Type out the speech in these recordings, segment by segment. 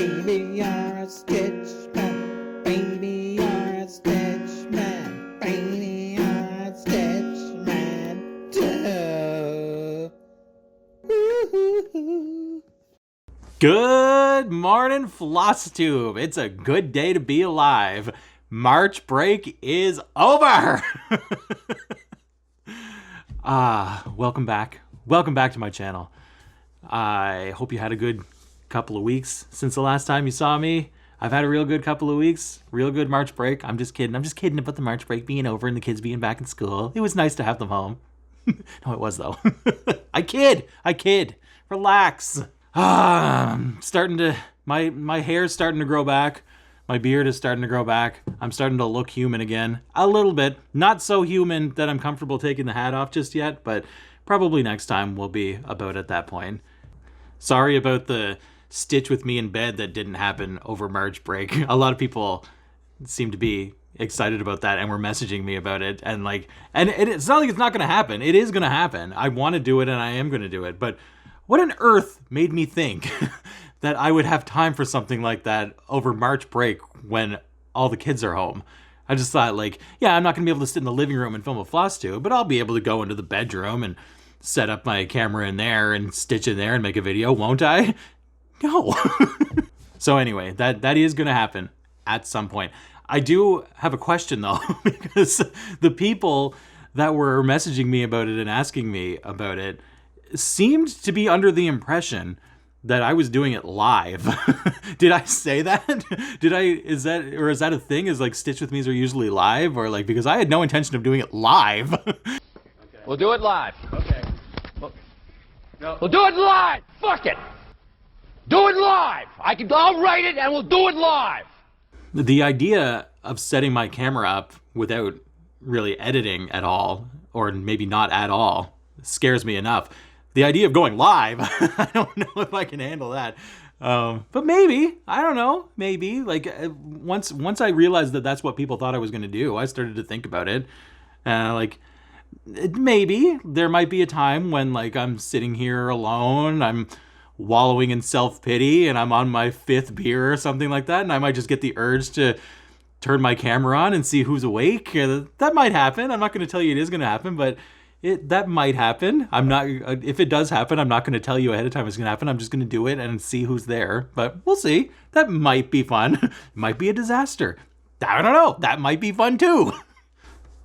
Baby, you're a stitch man. Baby, you're a stitch man. Baby, you're a stitch man. Duh. Woo-hoo-hoo. Good morning, FlossTube. It's a good day to be alive. March break is over. Welcome back. Welcome back to my channel. I hope you had a good couple of weeks since the last time you saw me. I've had a real good couple of weeks. Real good March break. I'm just kidding. I'm just kidding about the March break being over and the kids being back in school. It was nice to have them home. No, it was though. I kid. Relax. Starting to, my hair's starting to grow back. My beard is starting to grow back. I'm starting to look human again. A little bit. Not so human that I'm comfortable taking the hat off just yet, but probably next time we'll be about at that point. Sorry about the stitch with me in bed that didn't happen over March break. A lot of people seem to be excited about that and were messaging me about it. And it's not like it's not going to happen. It is going to happen. I want to do it and I am going to do it. But what on earth made me think that I would have time for something like that over March break when all the kids are home? I just thought I'm not going to be able to sit in the living room and film a FlossTube, but I'll be able to go into the bedroom and set up my camera in there and stitch in there and make a video, won't I? No. So anyway, that is going to happen at some point. I do have a question though, because the people that were messaging me about it and asking me about it seemed to be under the impression that I was doing it live. Did I say that? Is that a thing? Is Stitch With Me's are usually live, or because I had no intention of doing it live. Okay. We'll do it live. Okay. We'll do it live. Fuck it. Do it live. I'll write it and we'll do it live. The idea of setting my camera up without really editing at all, or maybe not at all, scares me enough. The idea of going live, I don't know if I can handle that. But maybe, I don't know, maybe. Once I realized that that's what people thought I was going to do, I started to think about it. Maybe there might be a time when I'm sitting here alone, I'm wallowing in self-pity, and I'm on my 5th beer or something like that, and I might just get the urge to turn my camera on and see who's awake. That might happen. I'm not going to tell you it is going to happen, but that might happen. I'm not. If it does happen, I'm not going to tell you ahead of time it's going to happen. I'm just going to do it and see who's there. But we'll see. That might be fun. Might be a disaster. I don't know. That might be fun too.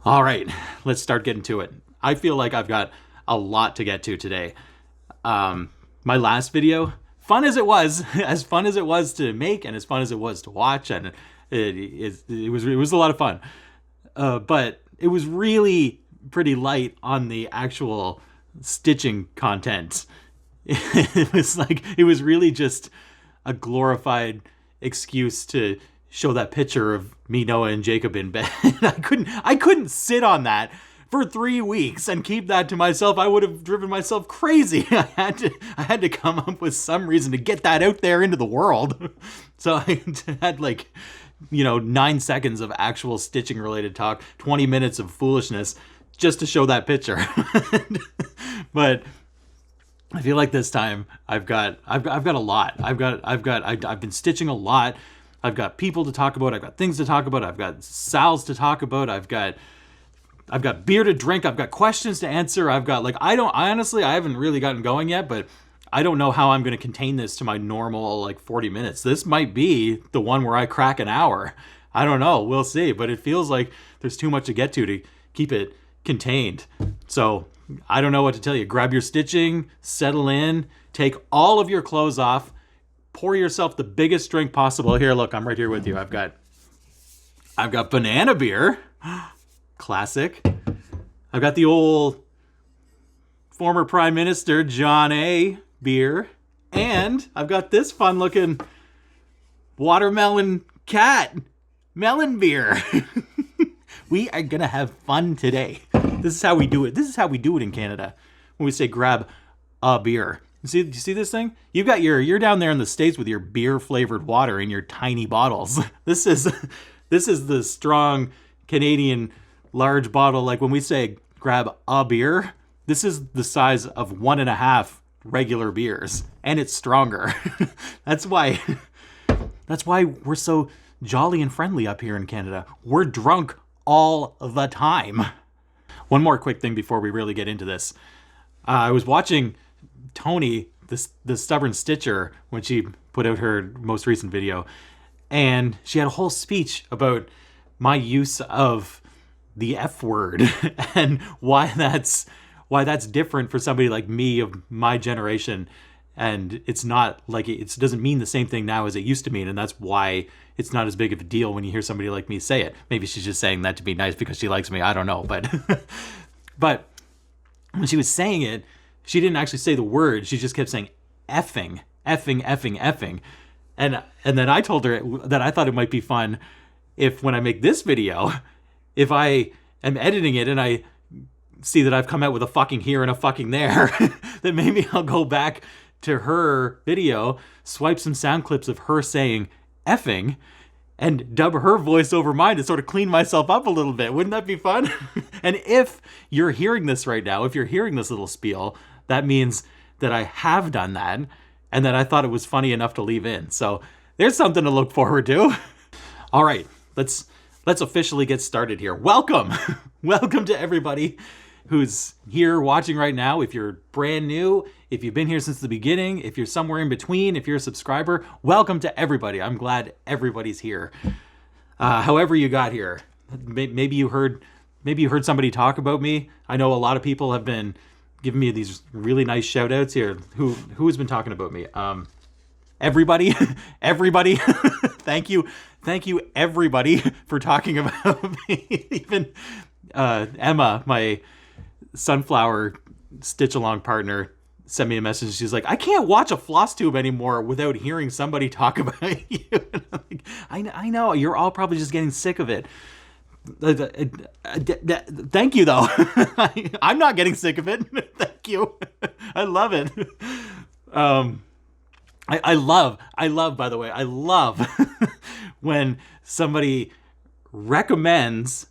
All right, let's start getting to it. I feel like I've got a lot to get to today. My last video, as fun as it was to make and as fun as it was to watch, and it was a lot of fun. But it was really pretty light on the actual stitching content. It was really just a glorified excuse to show that picture of me, Noah, and Jacob in bed. I couldn't sit on that for 3 weeks and keep that to myself. I would have driven myself crazy. I had to come up with some reason to get that out there into the world. So I had 9 seconds of actual stitching related talk, 20 minutes of foolishness just to show that picture. But I feel like this time I've got a lot. I've been stitching a lot. I've got people to talk about. I've got things to talk about. I've got Sal's to talk about. I've got beer to drink. I've got questions to answer. I've got I haven't really gotten going yet, but I don't know how I'm going to contain this to my normal 40 minutes. This might be the one where I crack an hour. I don't know. We'll see. But it feels like there's too much to get to keep it contained. So I don't know what to tell you. Grab your stitching, settle in, take all of your clothes off, pour yourself the biggest drink possible. Here, look, I'm right here with you. I've got banana beer. Classic. I've got the old former Prime Minister John A. beer. And I've got this fun looking watermelon cat melon beer. We are going to have fun today. This is how we do it. This is how we do it in Canada. When we say grab a beer. Do you see this thing? You're down there in the States with your beer flavored water in your tiny bottles. This is the strong Canadian large bottle. When we say grab a beer, this is the size of 1.5 regular beers, and it's stronger. That's why That's why we're so jolly and friendly up here in Canada. We're drunk all the time. One more quick thing before we really get into this. I was watching Tony, the Stubborn Stitcher, when she put out her most recent video, and she had a whole speech about my use of the F word and why that's different for somebody like me of my generation. And it's not like it doesn't mean the same thing now as it used to mean, and that's why it's not as big of a deal when you hear somebody like me say it. Maybe she's just saying that to be nice because she likes me. I don't know, but but when she was saying it, she didn't actually say the word. She just kept saying effing, effing, effing, effing. And then I told her that I thought it might be fun if, when I make this video, if I am editing it and I see that I've come out with a fucking here and a fucking there, then maybe I'll go back to her video, swipe some sound clips of her saying effing, and dub her voice over mine to sort of clean myself up a little bit. Wouldn't that be fun? And if you're hearing this right now, if you're hearing this little spiel, that means that I have done that, and that I thought it was funny enough to leave in. So there's something to look forward to. All right, let's officially get started here. Welcome. Welcome to everybody who's here watching right now. If you're brand new, if you've been here since the beginning, if you're somewhere in between, if you're a subscriber, welcome to everybody. I'm glad everybody's here. However you got here, maybe you heard somebody talk about me. I know a lot of people have been giving me these really nice shout outs here. Who has been talking about me? Everybody. Thank you everybody for talking about me. Even Emma, my sunflower stitch along partner, sent me a message. She's like, I can't watch a floss tube anymore without hearing somebody talk about you. And I'm like, I know, you're all probably just getting sick of it. Thank you though. I'm not getting sick of it. Thank you. I love it. I love, by the way, I love when somebody recommends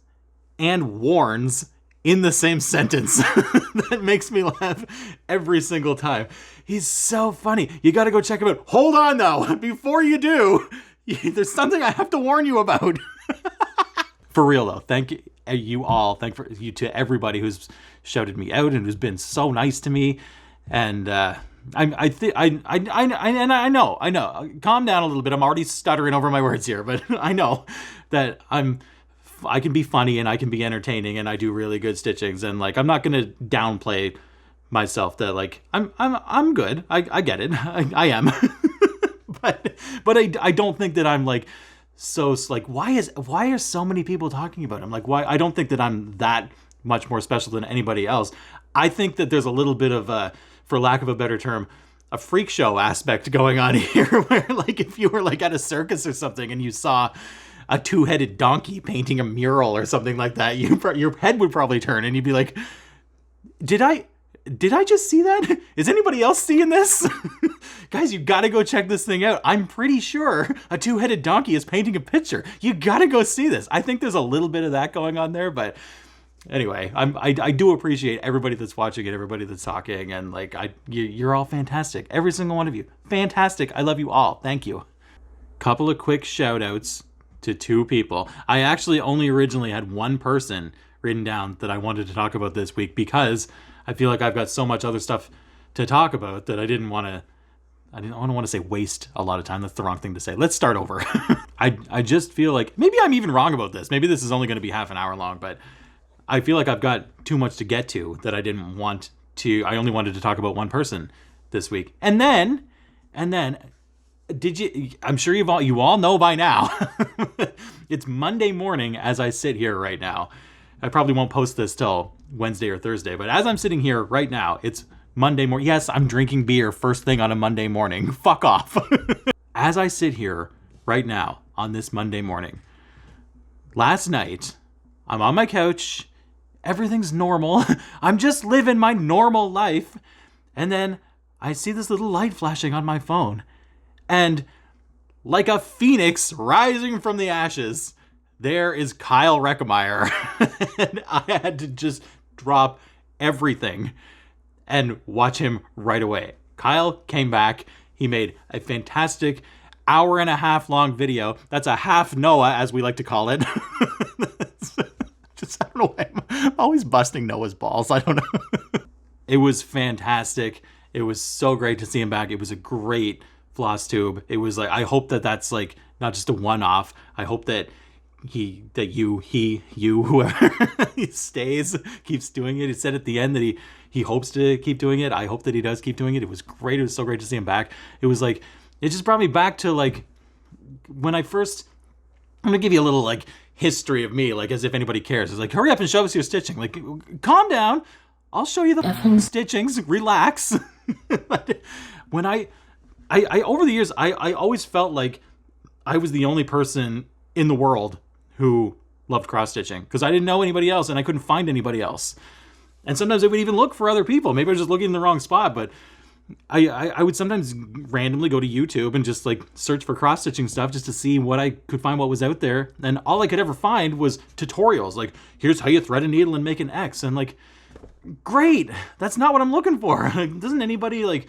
and warns in the same sentence. That makes me laugh every single time. He's so funny. You got to go check him out. Hold on though, before you do, there's something I have to warn you about. For real though, thank you all. Thank you to everybody who's shouted me out and who's been so nice to me. And I know. Calm down a little bit. I'm already stuttering over my words here, but I know that I can be funny and I can be entertaining and I do really good stitchings, and like I'm not gonna downplay myself that like I'm good. I get it. I am. but I don't think that I'm like so like why are so many people talking about him? Like why? I don't think that I'm that much more special than anybody else. I think that there's a little bit of a, for lack of a better term, a freak show aspect going on here, where like if you were like at a circus or something and you saw a two-headed donkey painting a mural or something like that, your head would probably turn and you'd be like, did I just see that? Is anybody else seeing this? Guys, you gotta go check this thing out. I'm pretty sure a two-headed donkey is painting a picture. You gotta go see this. I think there's a little bit of that going on there, but anyway, I do appreciate everybody that's watching and everybody that's talking, and like you're all fantastic. Every single one of you. Fantastic. I love you all. Thank you. Couple of quick shout outs to two people. I actually only originally had one person written down that I wanted to talk about this week because I feel like I've got so much other stuff to talk about that I don't want to say waste a lot of time. That's the wrong thing to say. Let's start over. I just feel like maybe I'm even wrong about this. Maybe this is only going to be half an hour long, but I feel like I've got too much to get to that I didn't want to. I only wanted to talk about one person this week. And then I'm sure you all know by now. It's Monday morning as I sit here right now. I probably won't post this till Wednesday or Thursday, but as I'm sitting here right now, it's Monday morning. Yes, I'm drinking beer first thing on a Monday morning. Fuck off. As I sit here right now on this Monday morning, last night, I'm on my couch. Everything's normal. I'm just living my normal life. And then I see this little light flashing on my phone. And like a phoenix rising from the ashes, there is Kyle Reckemeyer. And I had to just drop everything and watch him right away. Kyle came back. He made a fantastic hour and a half long video. That's a half Noah, as we like to call it. Just, I don't know why I'm always busting Noah's balls. I don't know. It was fantastic. It was so great to see him back. It was a great floss tube. It was like, I hope that that's like not just a one-off. I hope that you, whoever he stays, keeps doing it. He said at the end that he hopes to keep doing it. I hope that he does keep doing it. It was great. It was so great to see him back. It was like, it just brought me back to like when I first, I'm gonna give you a little like history of me, like as if anybody cares. It's like, hurry up and show us your stitching. Like, calm down. I'll show you the stitchings. Relax. But when I over the years, I always felt like I was the only person in the world who loved cross stitching because I didn't know anybody else and I couldn't find anybody else. And sometimes I would even look for other people. Maybe I was just looking in the wrong spot, but I would sometimes randomly go to YouTube and just like search for cross stitching stuff just to see what I could find, what was out there. And all I could ever find was tutorials. Like, here's how you thread a needle and make an X. And like, great. That's not what I'm looking for. Like, doesn't anybody like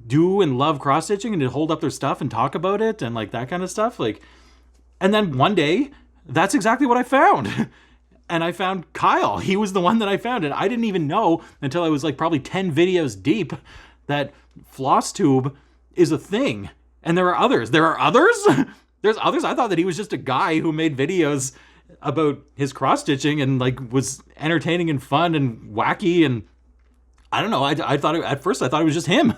do and love cross stitching and to hold up their stuff and talk about it and like that kind of stuff? Like, and then one day, that's exactly what I found. And I found Kyle. He was the one that I found. And I didn't even know until I was like probably 10 videos deep that floss tube is a thing. And there are others. There are others? There's others? I thought that he was just a guy who made videos about his cross stitching and like was entertaining and fun and wacky. And I don't know. I thought at first I thought it was just him.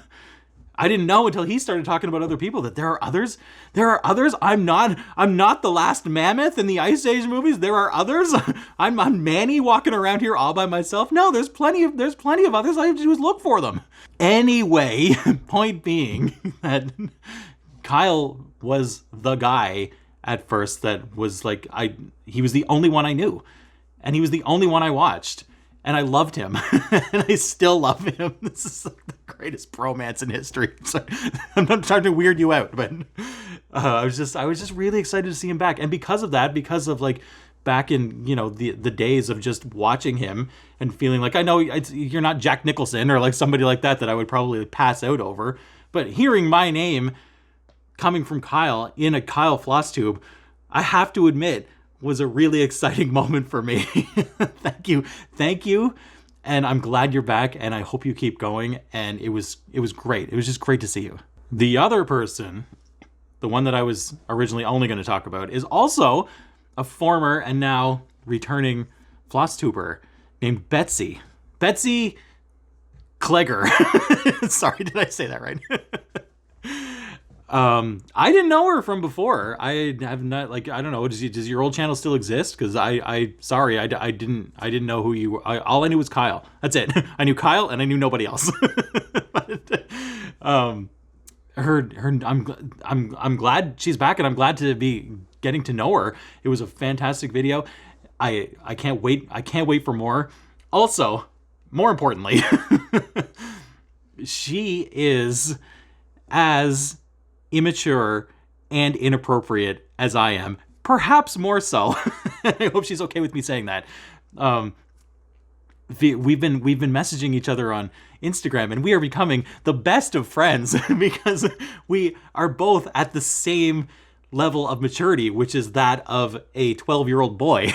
I didn't know until he started talking about other people that there are others. There are others. I'm not the last mammoth in the Ice Age movies. There are others. I'm Manny walking around here all by myself. No, there's plenty of others. All I have to do is look for them. Anyway, point being that Kyle was the guy at first that was like, he was the only one I knew. And he was the only one I watched. And I loved him. And I still love him. This is like the greatest bromance in history. So, I'm not trying to weird you out, but I was just really excited to see him back. And because of that, because of like back in, you know, the days of just watching him and feeling like, I know you're not Jack Nicholson or like somebody like that I would probably pass out over, but hearing my name coming from Kyle in a Kyle floss tube, I have to admit, was a really exciting moment for me. Thank you. And I'm glad you're back and I hope you keep going. And it was great. It was just great to see you. The other person, the one that I was originally only going to talk about, is also a former and now returning floss tuber named Betsy. Betsy Klegger. Sorry, did I say that right? I didn't know her from before. I have not, like, I don't know. Does your old channel still exist? Because I didn't know who you were. All I knew was Kyle. That's it. I knew Kyle and I knew nobody else. But, I'm glad she's back and I'm glad to be getting to know her. It was a fantastic video. I can't wait. I can't wait for more. Also, more importantly, she is as immature and inappropriate as I am, perhaps more so. I hope she's okay with me saying that. We've been messaging each other on Instagram, and we are becoming the best of friends because we are both at the same level of maturity, which is that of a 12-year-old boy.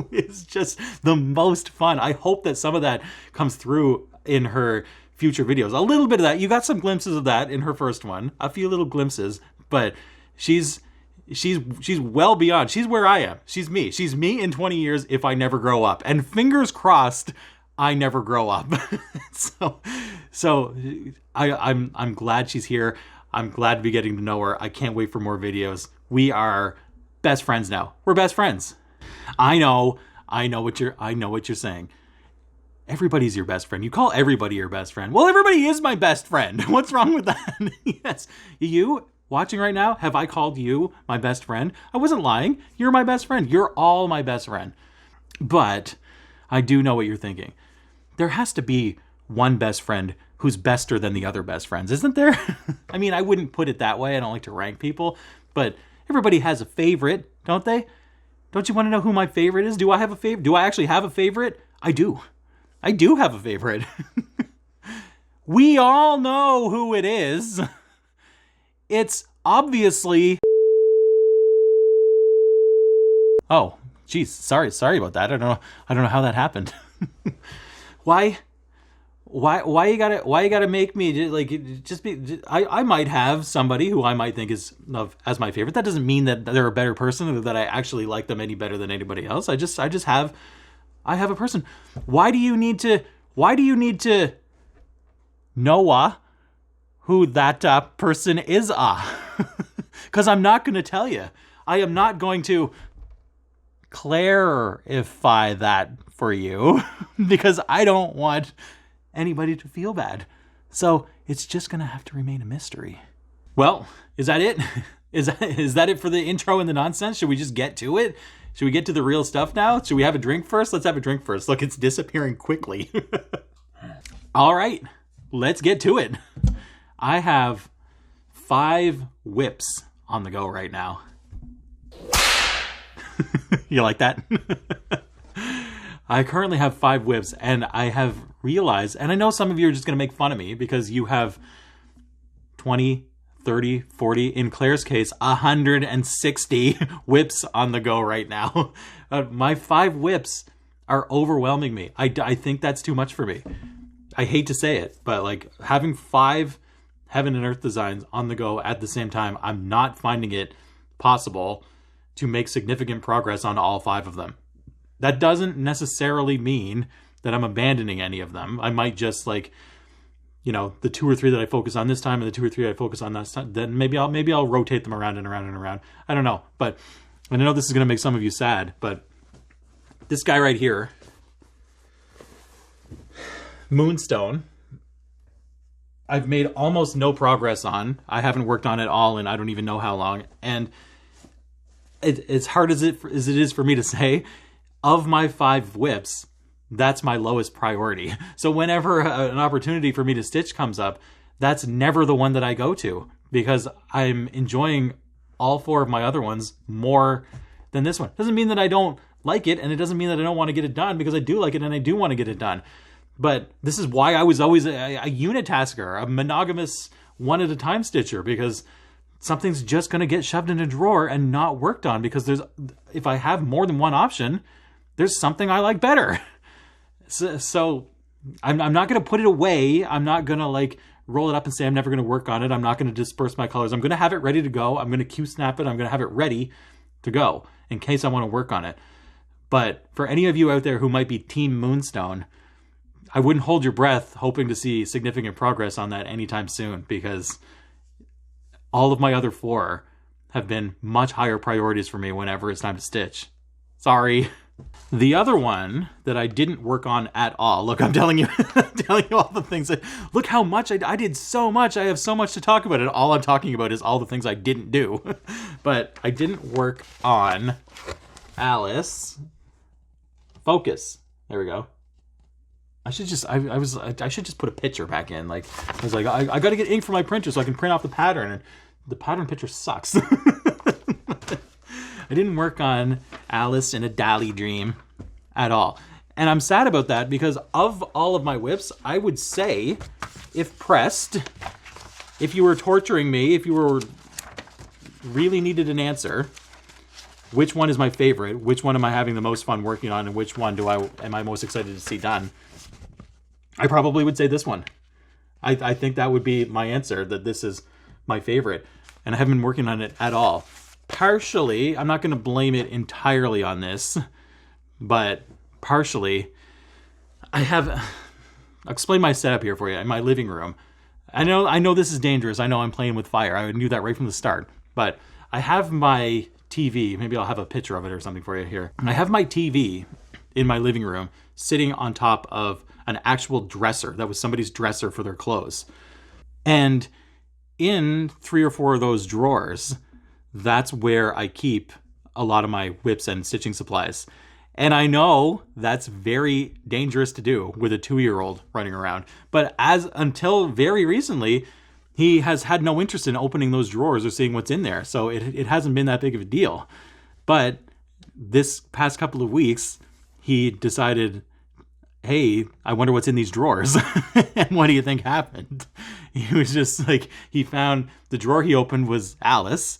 It's just the most fun. I hope that some of that comes through in her future videos. A little bit of that. You got some glimpses of that in her first one. A few little glimpses, but she's well beyond. She's where I am. She's me. She's me in 20 years if I never grow up. And fingers crossed, I never grow up. So I'm glad she's here. I'm glad to be getting to know her. I can't wait for more videos. We are best friends now. We're best friends. I know what you're saying. Everybody's your best friend. You call everybody your best friend. Well, everybody is my best friend. What's wrong with that? Yes. You watching right now, have I called you my best friend? I wasn't lying. You're my best friend. You're all my best friend. But I do know what you're thinking. There has to be one best friend who's bester than the other best friends, isn't there? I mean, I wouldn't put it that way. I don't like to rank people, but everybody has a favorite, don't they? Don't you want to know who my favorite is? Do I have a favorite? Do I actually have a favorite? I do. I do have a favorite. We all know who it is. It's obviously... Oh, geez, sorry about that. I don't know how that happened. Why you gotta make me like just be? I might have somebody who I might think is as my favorite. That doesn't mean that they're a better person or that I actually like them any better than anybody else. I just have a person. Why do you need to know who that person is? Because I'm not going to tell you. I am not going to clarify that for you because I don't want anybody to feel bad. So it's just going to have to remain a mystery. Well, is that it? Is that it for the intro and the nonsense? Should we just get to it? Should we get to the real stuff now? Should we have a drink first? Let's have a drink first. Look, it's disappearing quickly. All right, let's get to it. I have 5 whips on the go right now. You like that? I currently have 5 whips, and I have realized, and I know some of you are just going to make fun of me because you have 20, 30, 40, in Claire's case, 160 whips on the go right now. My 5 whips are overwhelming me. I think that's too much for me. I hate to say it, but like having 5 Heaven and Earth designs on the go at the same time, I'm not finding it possible to make significant progress on all 5 of them. That doesn't necessarily mean that I'm abandoning any of them. I might just like, the 2 or 3 that I focus on this time and the 2 or 3 I focus on this time, then maybe I'll rotate them around and around and around. I don't know. But I know this is going to make some of you sad, but this guy right here, Moonstone, I've made almost no progress on. I haven't worked on it all and I don't even know how long. And as hard as it is for me to say, of my 5 whips, that's my lowest priority. So whenever an opportunity for me to stitch comes up, that's never the one that I go to because I'm enjoying all 4 of my other ones more than this one. Doesn't mean that I don't like it, and it doesn't mean that I don't want to get it done because I do like it and I do want to get it done. But this is why I was always a unitasker, a monogamous one-at-a-time stitcher, because something's just going to get shoved in a drawer and not worked on because if I have more than one option, there's something I like better. So I'm not going to put it away. I'm not going to like roll it up and say I'm never going to work on it. I'm not going to disperse my colors. I'm going to have it ready to go. I'm going to Q-snap it. I'm going to have it ready to go in case I want to work on it. But for any of you out there who might be Team Moonstone, I wouldn't hold your breath hoping to see significant progress on that anytime soon because all of my other 4 have been much higher priorities for me whenever it's time to stitch. Sorry. The other one that I didn't work on at all. Look, I'm telling you, all the things look how much I did so much. I have so much to talk about, and all I'm talking about is all the things I didn't do. But I didn't work on Alice. Focus. There we go. I should just put a picture back in. Like I was like, I got to get ink for my printer so I can print off the pattern, and the pattern picture sucks. I didn't work on Alice in a Dali Dream at all. And I'm sad about that because of all of my whips, I would say, if pressed, if you were torturing me, if you were really needed an answer, which one is my favorite, which one am I having the most fun working on, and which one am I most excited to see done, I probably would say this one. I think that would be my answer, that this is my favorite. And I haven't been working on it at all. Partially, I'm not going to blame it entirely on this, but partially, I'll explain my setup here for you in my living room. I know this is dangerous. I know I'm playing with fire. I knew that right from the start. But I have my TV. Maybe I'll have a picture of it or something for you here. I have my TV in my living room sitting on top of an actual dresser. That was somebody's dresser for their clothes. And in 3 or 4 of those drawers, that's where I keep a lot of my whips and stitching supplies. And I know that's very dangerous to do with a 2-year-old running around. But until very recently, he has had no interest in opening those drawers or seeing what's in there. So it hasn't been that big of a deal. But this past couple of weeks, he decided hey, I wonder what's in these drawers. And what do you think happened? He was just like, he found the drawer he opened was Alice,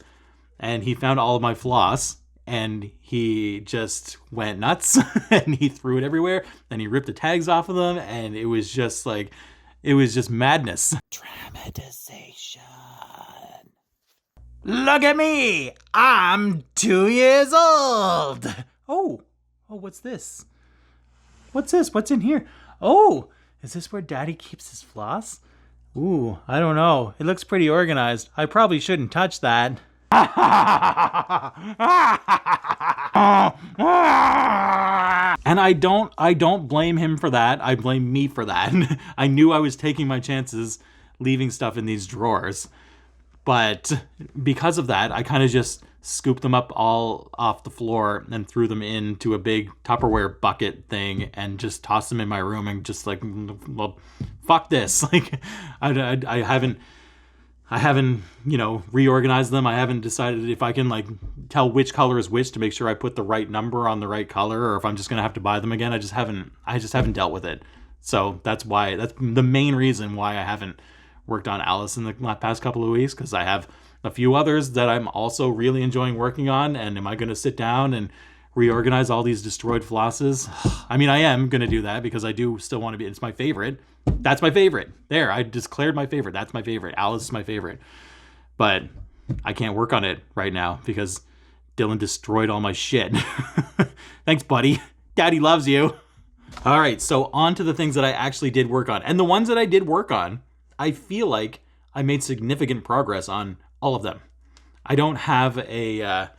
and he found all of my floss, and he just went nuts and he threw it everywhere, and he ripped the tags off of them, and it was just like, it was just madness. Dramatization. Look at me! I'm 2 years old! Oh, what's this? What's this? What's in here? Oh, is this where Daddy keeps his floss? Ooh, I don't know. It looks pretty organized. I probably shouldn't touch that. And I don't blame him for that. I blame me for that. I knew I was taking my chances leaving stuff in these drawers. But because of that, I kind of just scooped them up all off the floor and threw them into a big Tupperware bucket thing and just tossed them in my room and just like, well, fuck this. Like, I haven't, reorganized them. I haven't decided if I can like tell which color is which to make sure I put the right number on the right color, or if I'm just going to have to buy them again. I just haven't dealt with it. So that's the main reason why I haven't worked on Alice in the past couple of weeks, because I have a few others that I'm also really enjoying working on. And am I going to sit down and reorganize all these destroyed flosses? I mean, I am going to do that because I do still want to be, it's my favorite. That's my favorite. There, I declared my favorite. That's my favorite. Alice is my favorite. But I can't work on it right now because Dylan destroyed all my shit. Thanks, buddy. Daddy loves you. All right, so on to the things that I actually did work on. And the ones that I did work on, I feel like I made significant progress on all of them. I don't have a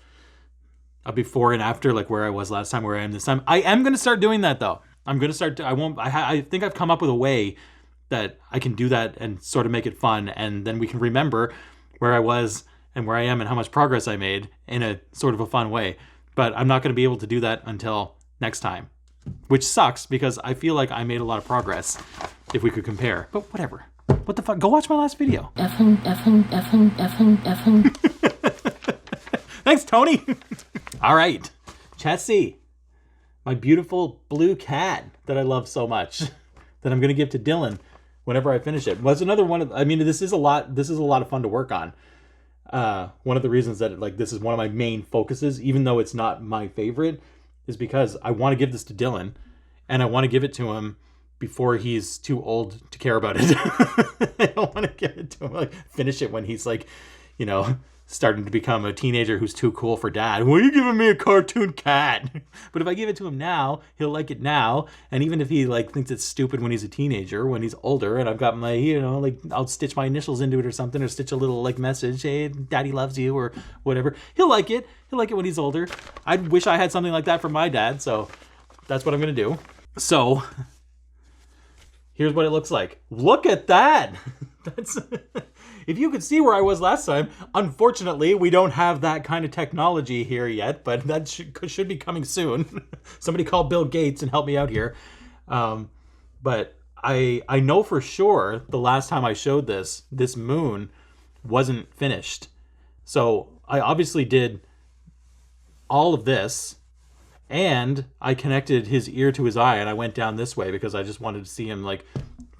before and after, like where I was last time, where I am this time. I am going to start doing that though. I'm going to start, I think I've come up with a way that I can do that and sort of make it fun. And then we can remember where I was and where I am and how much progress I made in a sort of a fun way. But I'm not going to be able to do that until next time, which sucks because I feel like I made a lot of progress if we could compare, but whatever. What the fuck? Go watch my last video. Effing. Thanks, Tony. All right. Chessie, my beautiful blue cat that I love so much that I'm going to give to Dylan whenever I finish it. Was another one of, I mean, this is a lot of fun to work on. One of the reasons that this is one of my main focuses, even though it's not my favorite, is because I want to give this to Dylan and I want to give it to him before he's too old to care about it. I don't want to give it to him, finish it when he's starting to become a teenager who's too cool for dad. Why are you giving me a cartoon cat? But if I give it to him now, he'll like it now. And even if he thinks it's stupid when he's a teenager, when he's older, and I've got my, I'll stitch my initials into it or something, or stitch a little message, hey, daddy loves you, or whatever. He'll like it. He'll like it when he's older. I wish I had something like that for my dad. So that's what I'm going to do. So here's what it looks like. Look at that. That's if you could see where I was last time. Unfortunately, we don't have that kind of technology here yet, but that should be coming soon. Somebody call Bill Gates and help me out here. But I know for sure the last time I showed this moon wasn't finished. So I obviously did all of this, and I connected his ear to his eye, and I went down this way because I just wanted to see him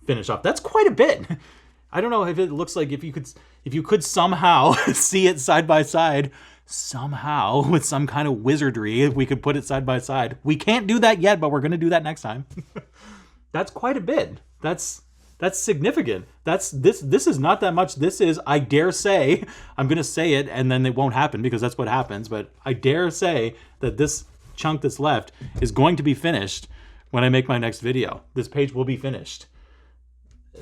finish off. That's quite a bit. I don't know if it looks like if you could somehow see it side by side, somehow with some kind of wizardry, if we could put it side by side. We can't do that yet, but we're going to do that next time. That's quite a bit. That's significant. This is not that much. This is, I dare say, I'm going to say it and then it won't happen because that's what happens, but I dare say that this chunk that's left is going to be finished when I make my next video. This page will be finished.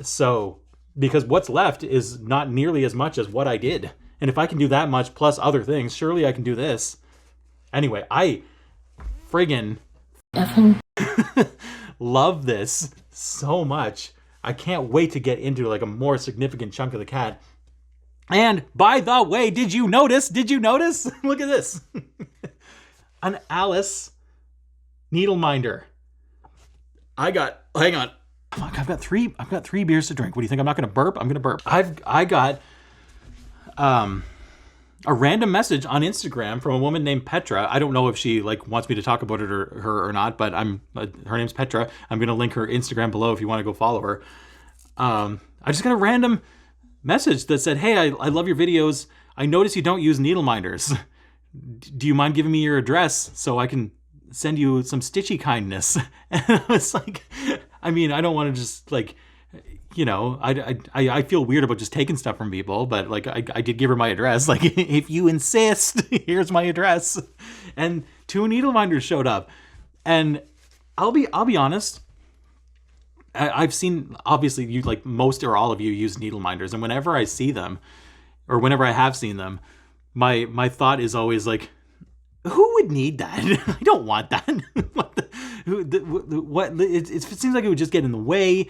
So, because what's left is not nearly as much as what I did. And if I can do that much plus other things, surely I can do this. Anyway, I friggin' love this so much. I can't wait to get into a more significant chunk of the cat. And by the way, did you notice? Look at this. An Alice needle minder. Hang on. Fuck, I've got three beers to drink. What do you think? I'm not going to burp? I'm going to burp. I got a random message on Instagram from a woman named Petra. I don't know if she like wants me to talk about it or her or not, but her name's Petra. I'm going to link her Instagram below if you want to go follow her. I just got a random message that said, "Hey, I love your videos. I notice you don't use needle minders. Do you mind giving me your address so I can send you some stitchy kindness?" And I was like, I mean, I don't want to just like, you know, I feel weird about just taking stuff from people, but like I did give her my address. Like, if you insist, here's my address. And 2 needle minders showed up, and I'll be honest. I've seen, obviously, you like most or all of you use needle minders, and whenever I see them, or whenever I have seen them, my thought is always like, who would need that? I don't want that. It seems like it would just get in the way.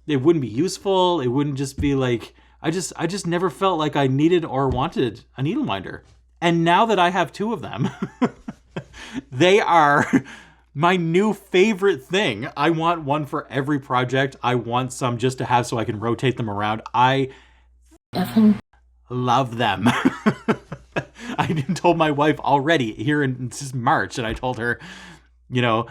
It wouldn't be useful. It wouldn't just be like, I just never felt like I needed or wanted a needle minder. And now that I have 2 of them, they are my new favorite thing. I want one for every project. I want some just to have so I can rotate them around. I love them. I told my wife already here in March, and I told her, you know,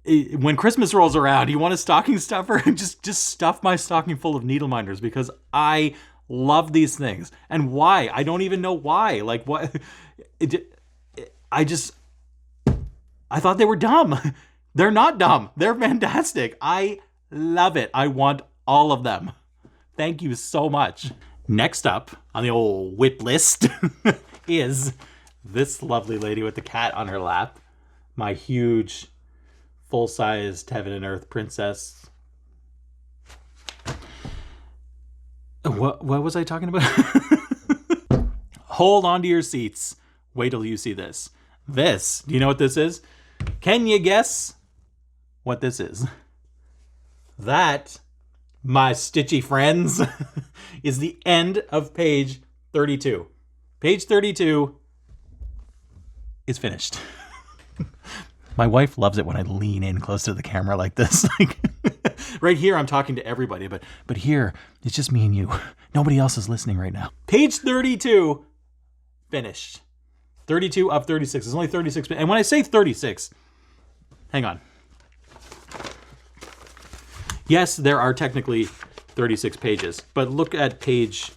when Christmas rolls around, you want a stocking stuffer? just stuff my stocking full of needle minders, because I love these things. And why? I don't even know why. Like, what? I thought they were dumb. They're not dumb. They're fantastic. I love it. I want all of them. Thank you so much. Next up on the old whip list is this lovely lady with the cat on her lap. My huge, full-sized heaven and earth princess. What was I talking about? Hold on to your seats. Wait till you see this. This, do you know what this is? Can you guess what this is? That, my stitchy friends, is the end of page 32. Page 32 is finished. My wife loves it when I lean in close to the camera like this. Like, right here, I'm talking to everybody, but here, it's just me and you. Nobody else is listening right now. Page 32, finished. 32 of 36. There's only 36. And when I say 36, hang on. Yes, there are technically 36 pages, but look at page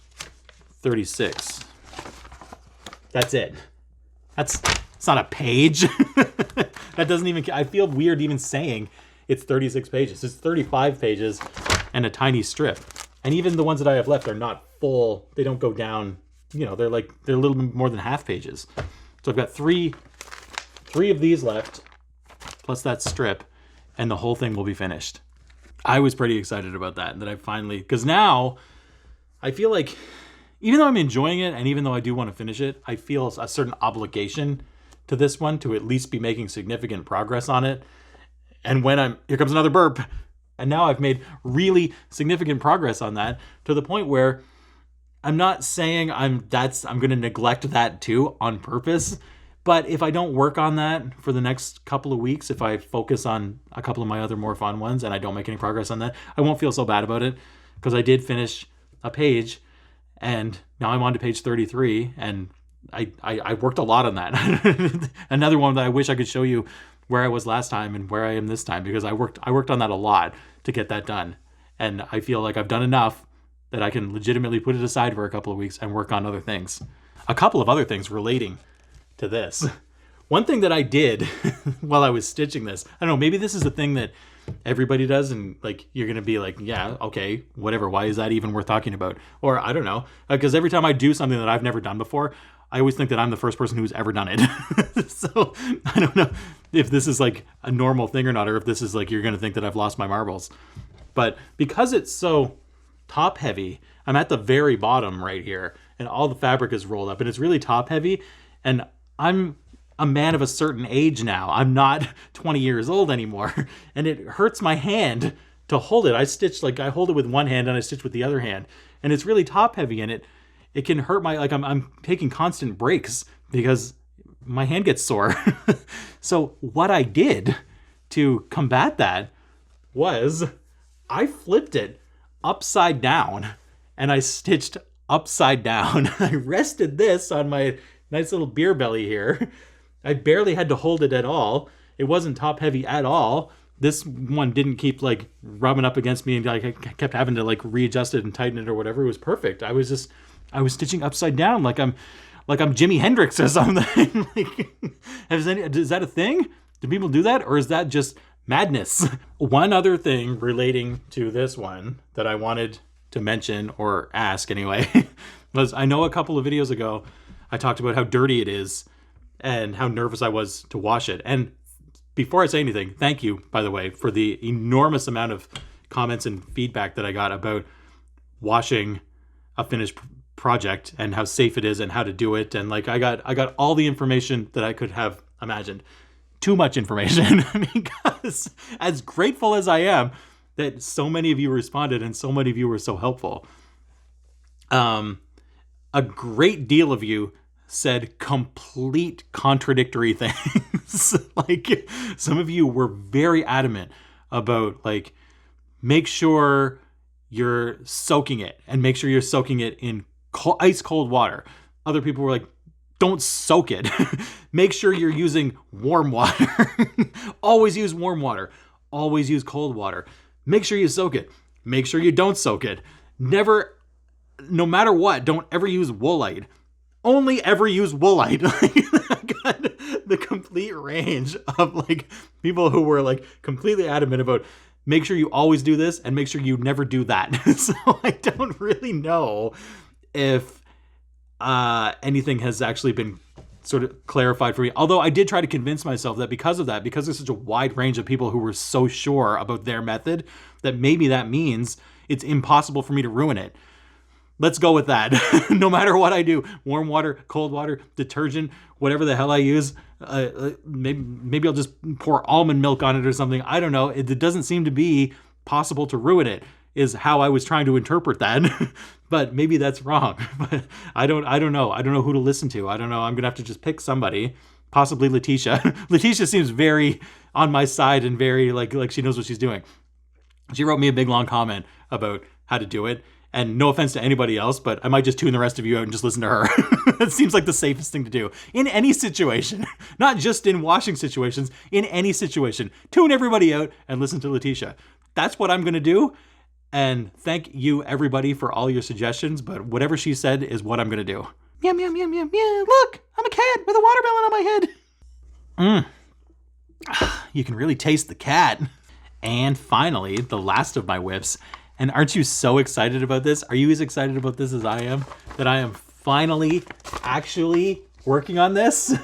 36. That's it. It's not a page. That doesn't even, I feel weird even saying it's 36 pages. It's 35 pages and a tiny strip. And even the ones that I have left are not full. They don't go down, you know, they're a little bit more than half pages. So I've got three of these left, plus that strip, and the whole thing will be finished. I was pretty excited about that I finally, because now I feel like, even though I'm enjoying it, and even though I do want to finish it, I feel a certain obligation to this one to at least be making significant progress on it. And when here comes another burp, and now I've made really significant progress on that to the point where I'm not saying I'm going to neglect that too on purpose. But if I don't work on that for the next couple of weeks, if I focus on a couple of my other more fun ones and I don't make any progress on that, I won't feel so bad about it, because I did finish a page, and now I'm on to page 33, and I worked a lot on that. Another one that I wish I could show you where I was last time and where I am this time, because I worked on that a lot to get that done. And I feel like I've done enough that I can legitimately put it aside for a couple of weeks and work on other things. A couple of other things relating to this. One thing that I did while I was stitching this, I don't know, maybe this is a thing that everybody does, and like you're gonna be like, yeah, okay, whatever, why is that even worth talking about? Or I don't know, because every time I do something that I've never done before, I always think that I'm the first person who's ever done it. So I don't know if this is like a normal thing or not, or if this is like you're gonna think that I've lost my marbles. But because it's so top heavy, I'm at the very bottom right here, and all the fabric is rolled up, and it's really top heavy, and I'm a man of a certain age now. I'm not 20 years old anymore, and it hurts my hand to hold it. I hold it with one hand and I stitch with the other hand, and it's really top heavy, and it can hurt I'm taking constant breaks because my hand gets sore. So what I did to combat that was I flipped it upside down, and I stitched upside down. I rested this on my nice little beer belly here. I barely had to hold it at all. It wasn't top heavy at all. This one didn't keep like rubbing up against me and like I kept having to like readjust it and tighten it or whatever. It was perfect. I was stitching upside down like I'm Jimi Hendrix or something. Like, is that a thing? Do people do that, or is that just madness? One other thing relating to this one that I wanted to mention or ask anyway was, I know a couple of videos ago I talked about how dirty it is and how nervous I was to wash it. And before I say anything, thank you, by the way, for the enormous amount of comments and feedback that I got about washing a finished project and how safe it is and how to do it. And like I got all the information that I could have imagined. Too much information, because as grateful as I am that so many of you responded and so many of you were so helpful, a great deal of you said complete contradictory things. Like, some of you were very adamant about like, make sure you're soaking it and make sure you're soaking it in ice cold water. Other people were like, don't soak it. Make sure you're using warm water. Always use warm water. Always use cold water. Make sure you soak it. Make sure you don't soak it. Never, no matter what, don't ever use woolite. Only ever use woolite. I got the complete range of like people who were like completely adamant about make sure you always do this and make sure you never do that. So I don't really know if anything has actually been sort of clarified for me. Although I did try to convince myself that because there's such a wide range of people who were so sure about their method, that maybe that means it's impossible for me to ruin it. Let's go with that. No matter what I do, warm water, cold water, detergent, whatever the hell I use, maybe I'll just pour almond milk on it or something. I don't know. It doesn't seem to be possible to ruin it, is how I was trying to interpret that. But maybe that's wrong. But I don't know. I don't know who to listen to. I don't know. I'm going to have to just pick somebody, possibly Letitia. Letitia seems very on my side and very like she knows what she's doing. She wrote me a big long comment about how to do it. And no offense to anybody else, but I might just tune the rest of you out and just listen to her. It seems like the safest thing to do in any situation, not just in washing situations, in any situation. Tune everybody out and listen to Letitia. That's what I'm going to do. And thank you, everybody, for all your suggestions. But whatever she said is what I'm going to do. Meow, meow, meow, meow, meow. Look, I'm a cat with a watermelon on my head. You can really taste the cat. And finally, the last of my whips. And aren't you so excited about this? Are you as excited about this as I am? That I am finally actually working on this?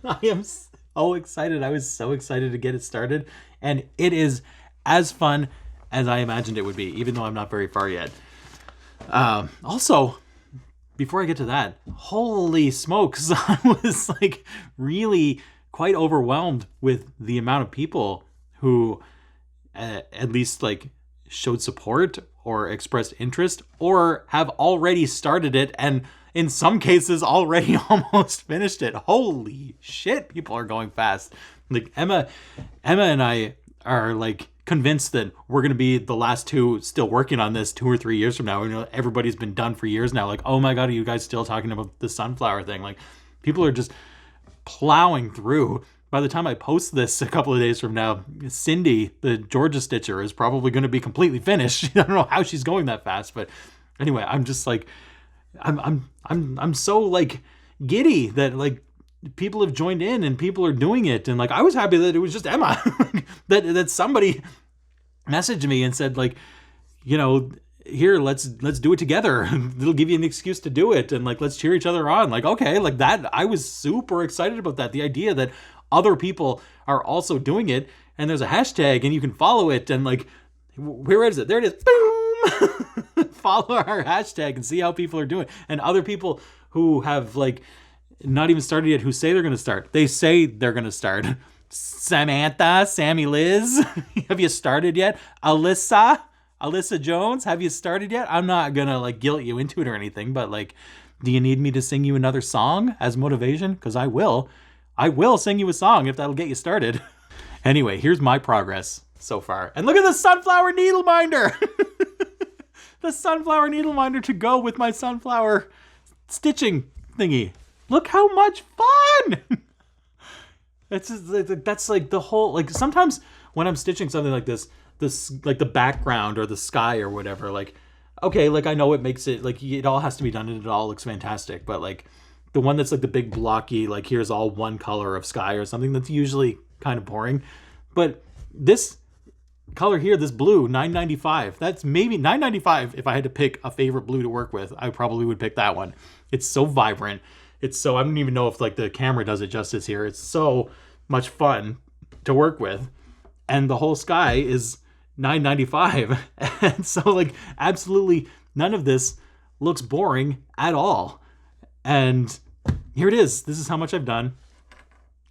I am so excited. I was so excited to get it started. And it is as fun as I imagined it would be, even though I'm not very far yet. Also, before I get to that, holy smokes, I was like really quite overwhelmed with the amount of people who at least like showed support or expressed interest or have already started it and in some cases already almost finished it. Holy shit, people are going fast. Like Emma and I are like convinced that we're going to be the last two still working on this 2 or 3 years from now. You know, everybody's been done for years now. Like, oh my God, are you guys still talking about the sunflower thing? Like, people are just plowing through. By the time I post this a couple of days from now, Cindy, the Georgia Stitcher, is probably going to be completely finished. I don't know how she's going that fast, but anyway, I'm just like, I'm so like giddy that like people have joined in and people are doing it, and like I was happy that it was just Emma, that somebody messaged me and said like, you know, here, let's do it together. It'll give you an excuse to do it, and like let's cheer each other on. Like, okay, like that, I was super excited about that. The idea that other people are also doing it, and there's a hashtag, and you can follow it, and like, where is it? There it is. Boom! Follow our hashtag and see how people are doing. And other people who have like not even started yet, who say they're going to start. They say they're going to start. Samantha, Sammy Liz, have you started yet? Alyssa Jones, have you started yet? I'm not going to like guilt you into it or anything, but like, do you need me to sing you another song as motivation? Because I will sing you a song if that'll get you started. Anyway, here's my progress so far. And look at the sunflower needle minder. The sunflower needle minder to go with my sunflower stitching thingy. Look how much fun! That's like the whole, like, sometimes when I'm stitching something like this like the background or the sky or whatever, like, okay, like, I know it makes it, like, it all has to be done and it all looks fantastic, but like the one that's like the big blocky, like, here's all one color of sky or something, that's usually kind of boring. But this color here, this blue, $9.95, that's maybe $9.95. If I had to pick a favorite blue to work with, I probably would pick that one. It's so vibrant. It's so, I don't even know if like the camera does it justice here. It's so much fun to work with. And the whole sky is $9.95. And so, like, absolutely none of this looks boring at all. And here it is. This is how much I've done.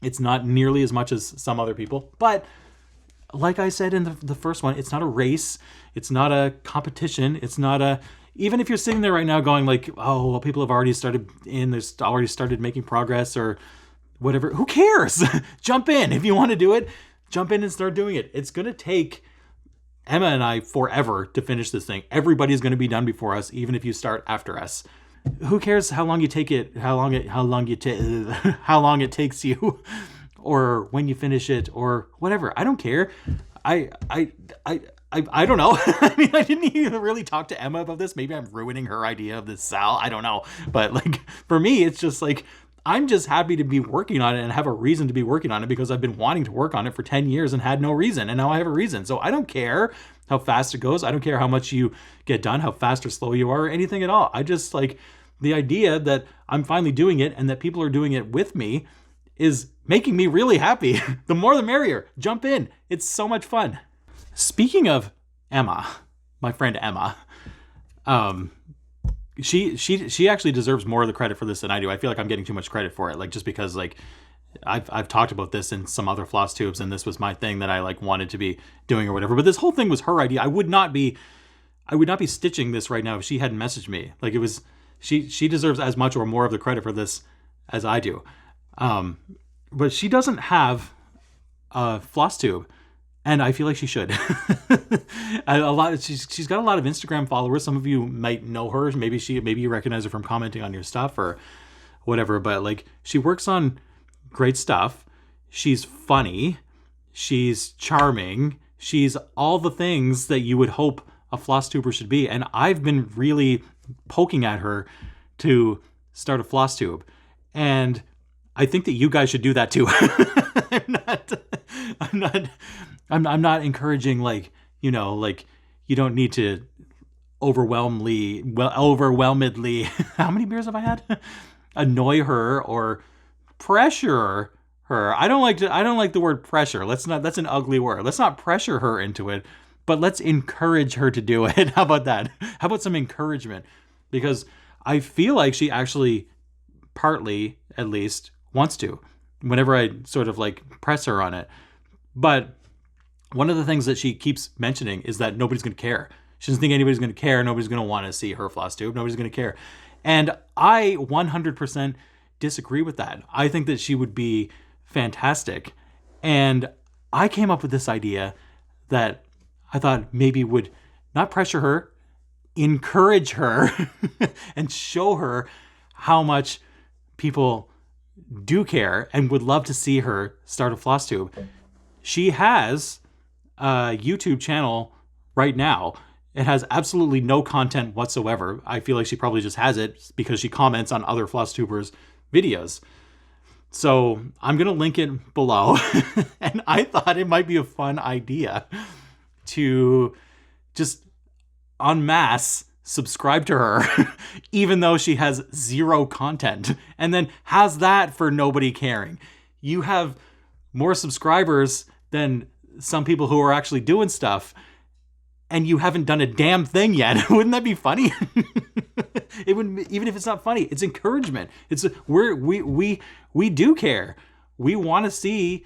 It's not nearly as much as some other people, but like I said in the first one, it's not a race. It's not a competition. It's not a, even if you're sitting there right now going like, oh, well, people have already started making progress or whatever. Who cares? Jump in. If you want to do it, jump in and start doing it. It's going to take Emma and I forever to finish this thing. Everybody's going to be done before us, even if you start after us. Who cares how long you take it, how long it takes you, or when you finish it, or whatever. I don't care. I don't know. I mean, I didn't even really talk to Emma about this. Maybe I'm ruining her idea of this Sal. I don't know. But like, for me, it's just like, I'm just happy to be working on it and have a reason to be working on it, because I've been wanting to work on it for 10 years and had no reason. And now I have a reason. So I don't care how fast it goes. I don't care how much you get done, how fast or slow you are, or anything at all. I just like the idea that I'm finally doing it and that people are doing it with me is making me really happy. The more the merrier. Jump in. It's so much fun. Speaking of Emma, my friend Emma, she actually deserves more of the credit for this than I do. I feel like I'm getting too much credit for it, like, just because like I've talked about this in some other floss tubes, and this was my thing that I like wanted to be doing or whatever. But this whole thing was her idea. I would not be stitching this right now if she hadn't messaged me. Like, it was, she deserves as much or more of the credit for this as I do. But she doesn't have a floss tube, and I feel like she should. She's got a lot of Instagram followers. Some of you might know her. Maybe you recognize her from commenting on your stuff or whatever. But like, she works on great stuff. She's funny. She's charming. She's all the things that you would hope a floss tuber should be. And I've been really poking at her to start a floss tube. And I think that you guys should do that too. I'm not encouraging, like, you know, like, you don't need to overwhelmingly, how many beers have I had? Annoy her or pressure her. I don't like the word pressure. That's an ugly word. Let's not pressure her into it, but let's encourage her to do it. How about that? How about some encouragement? Because I feel like she actually, partly at least, wants to, whenever I sort of like press her on it. But one of the things that she keeps mentioning is that nobody's going to care. She doesn't think anybody's going to care. Nobody's going to want to see her floss tube. Nobody's going to care. And I 100% disagree with that. I think that she would be fantastic. And I came up with this idea that I thought maybe would not pressure her, encourage her, and show her how much people do care and would love to see her start a floss tube. She has a YouTube channel right now. It has absolutely no content whatsoever. I feel like she probably just has it because she comments on other floss tubers' videos. So I'm going to link it below. And I thought it might be a fun idea to just en masse subscribe to her, even though she has zero content, and then has that for nobody caring. You have more subscribers than some people who are actually doing stuff, and you haven't done a damn thing yet. Wouldn't that be funny? It would, even if it's not funny, it's encouragement. It's we do care. We want to see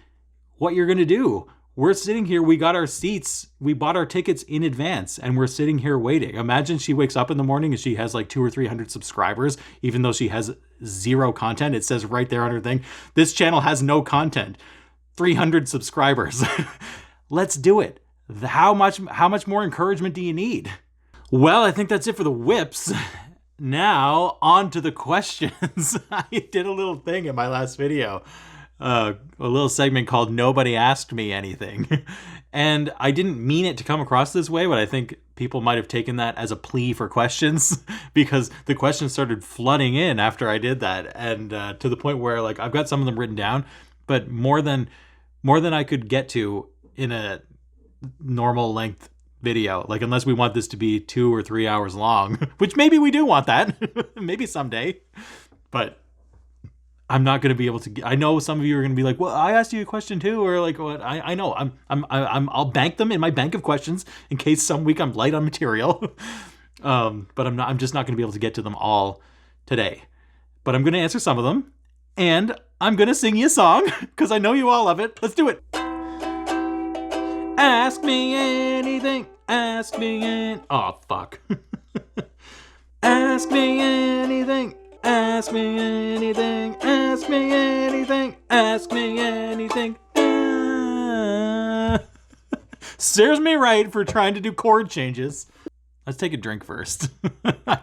what you're going to do. We're sitting here, we got our seats, we bought our tickets in advance, and we're sitting here waiting. Imagine she wakes up in the morning and she has like 200 or 300 subscribers, even though she has zero content. It says right there on her thing, this channel has no content. 300 subscribers. Let's do it. How much more encouragement do you need? Well, I think that's it for the whips. now on to the questions. I did a little thing in my last video, a little segment called Nobody Asked Me Anything. And I didn't mean it to come across this way, but I think people might have taken that as a plea for questions because the questions started flooding in after I did that. And to the point where like I've got some of them written down, but more than I could get to in a normal length video, like unless we want this to be 2 or 3 hours long, which maybe we do want that, maybe someday, but I'm not going to be able to. I know some of you are going to be like, "Well, I asked you a question too," or like, "What?" I know. I'll bank them in my bank of questions in case some week I'm light on material. But I'm just not going to be able to get to them all today. But I'm going to answer some of them, and I'm going to sing you a song because I know you all love it. Let's do it. Ask me anything. Ask me oh fuck. Ask me anything. Ask me anything, ask me anything, ask me anything. Serves me right for trying to do chord changes. Let's take a drink first. I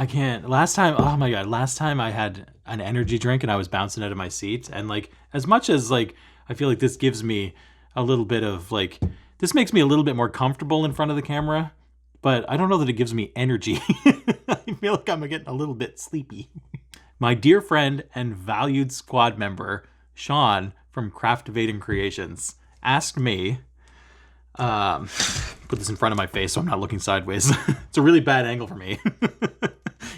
can't. Last time I had an energy drink and I was bouncing out of my seat. And like, as much as like, I feel like this gives me a little bit of like, this makes me a little bit more comfortable in front of the camera. But I don't know that it gives me energy. I feel like I'm getting a little bit sleepy. My dear friend and valued squad member, Sean from Craftivating Creations, asked me, put this in front of my face so I'm not looking sideways. It's a really bad angle for me.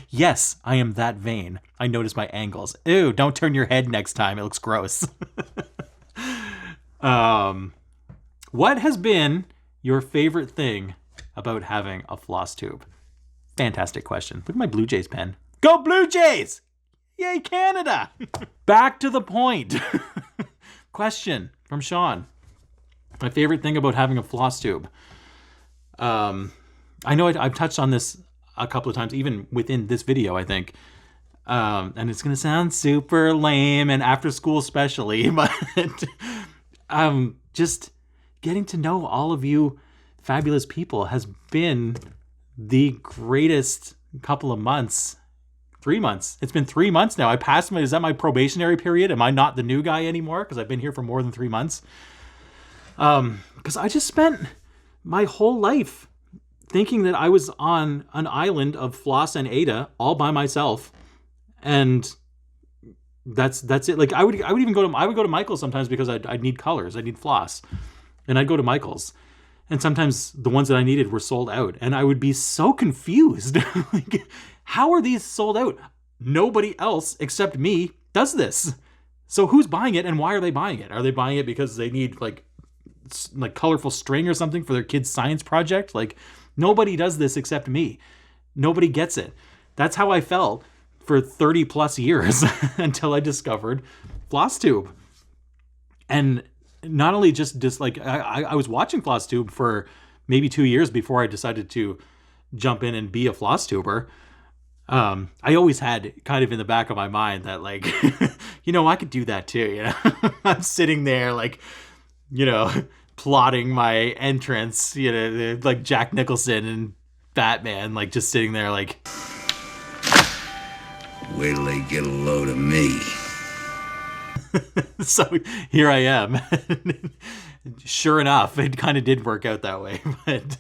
Yes, I am that vain. I notice my angles. Ew, don't turn your head next time. It looks gross. What has been your favorite thing about having a floss tube? Fantastic question. Look at my Blue Jays pen. Go Blue Jays! Yay, Canada! Back to the point. Question from Sean. My favorite thing about having a floss tube. I know I've touched on this a couple of times, even within this video, I think. And it's going to sound super lame and after school especially, but just getting to know all of you fabulous people has been the greatest couple of months. 3 months. It's been 3 months now. Is that my probationary period? Am I not the new guy anymore? Because I've been here for more than 3 months. Because I just spent my whole life thinking that I was on an island of Floss and Ada all by myself. And that's it. Like I would go to Michael's sometimes because I'd need colors. I'd need floss. And I'd go to Michael's. And sometimes the ones that I needed were sold out. And I would be so confused. Like, how are these sold out? Nobody else except me does this. So who's buying it and why are they buying it? Are they buying it because they need like colorful string or something for their kid's science project? Like, nobody does this except me. Nobody gets it. That's how I felt for 30 plus years until I discovered Floss Tube. And not only just like I was watching Floss Tube for maybe 2 years before I decided to jump in and be a floss tuber. I always had kind of in the back of my mind that like, I could do that too. I'm sitting there like, plotting my entrance, like Jack Nicholson and Batman, like just sitting there like, wait till they get a load of me. So here I am. Sure enough, it kind of did work out that way. But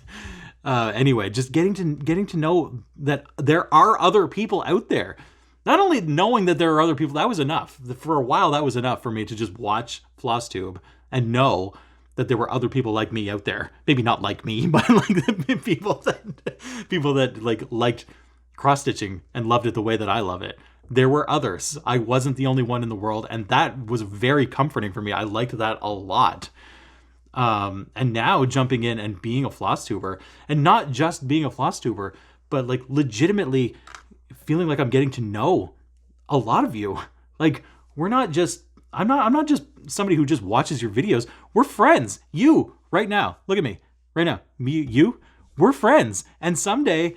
anyway, just getting to know that there are other people out there. Not only knowing that there are other people, that was enough. For a while, that was enough for me to just watch Floss Tube and know that there were other people like me out there. Maybe not like me, but like people that like liked cross stitching and loved it the way that I love it. There were others. I wasn't the only one in the world, and that was very comforting for me. I liked that a lot. And now jumping in and being a floss tuber, and not just being a floss tuber, but like legitimately feeling like I'm getting to know a lot of you. Like I'm not just somebody who just watches your videos. We're friends. You right now, look at me right now. You, we're friends. And someday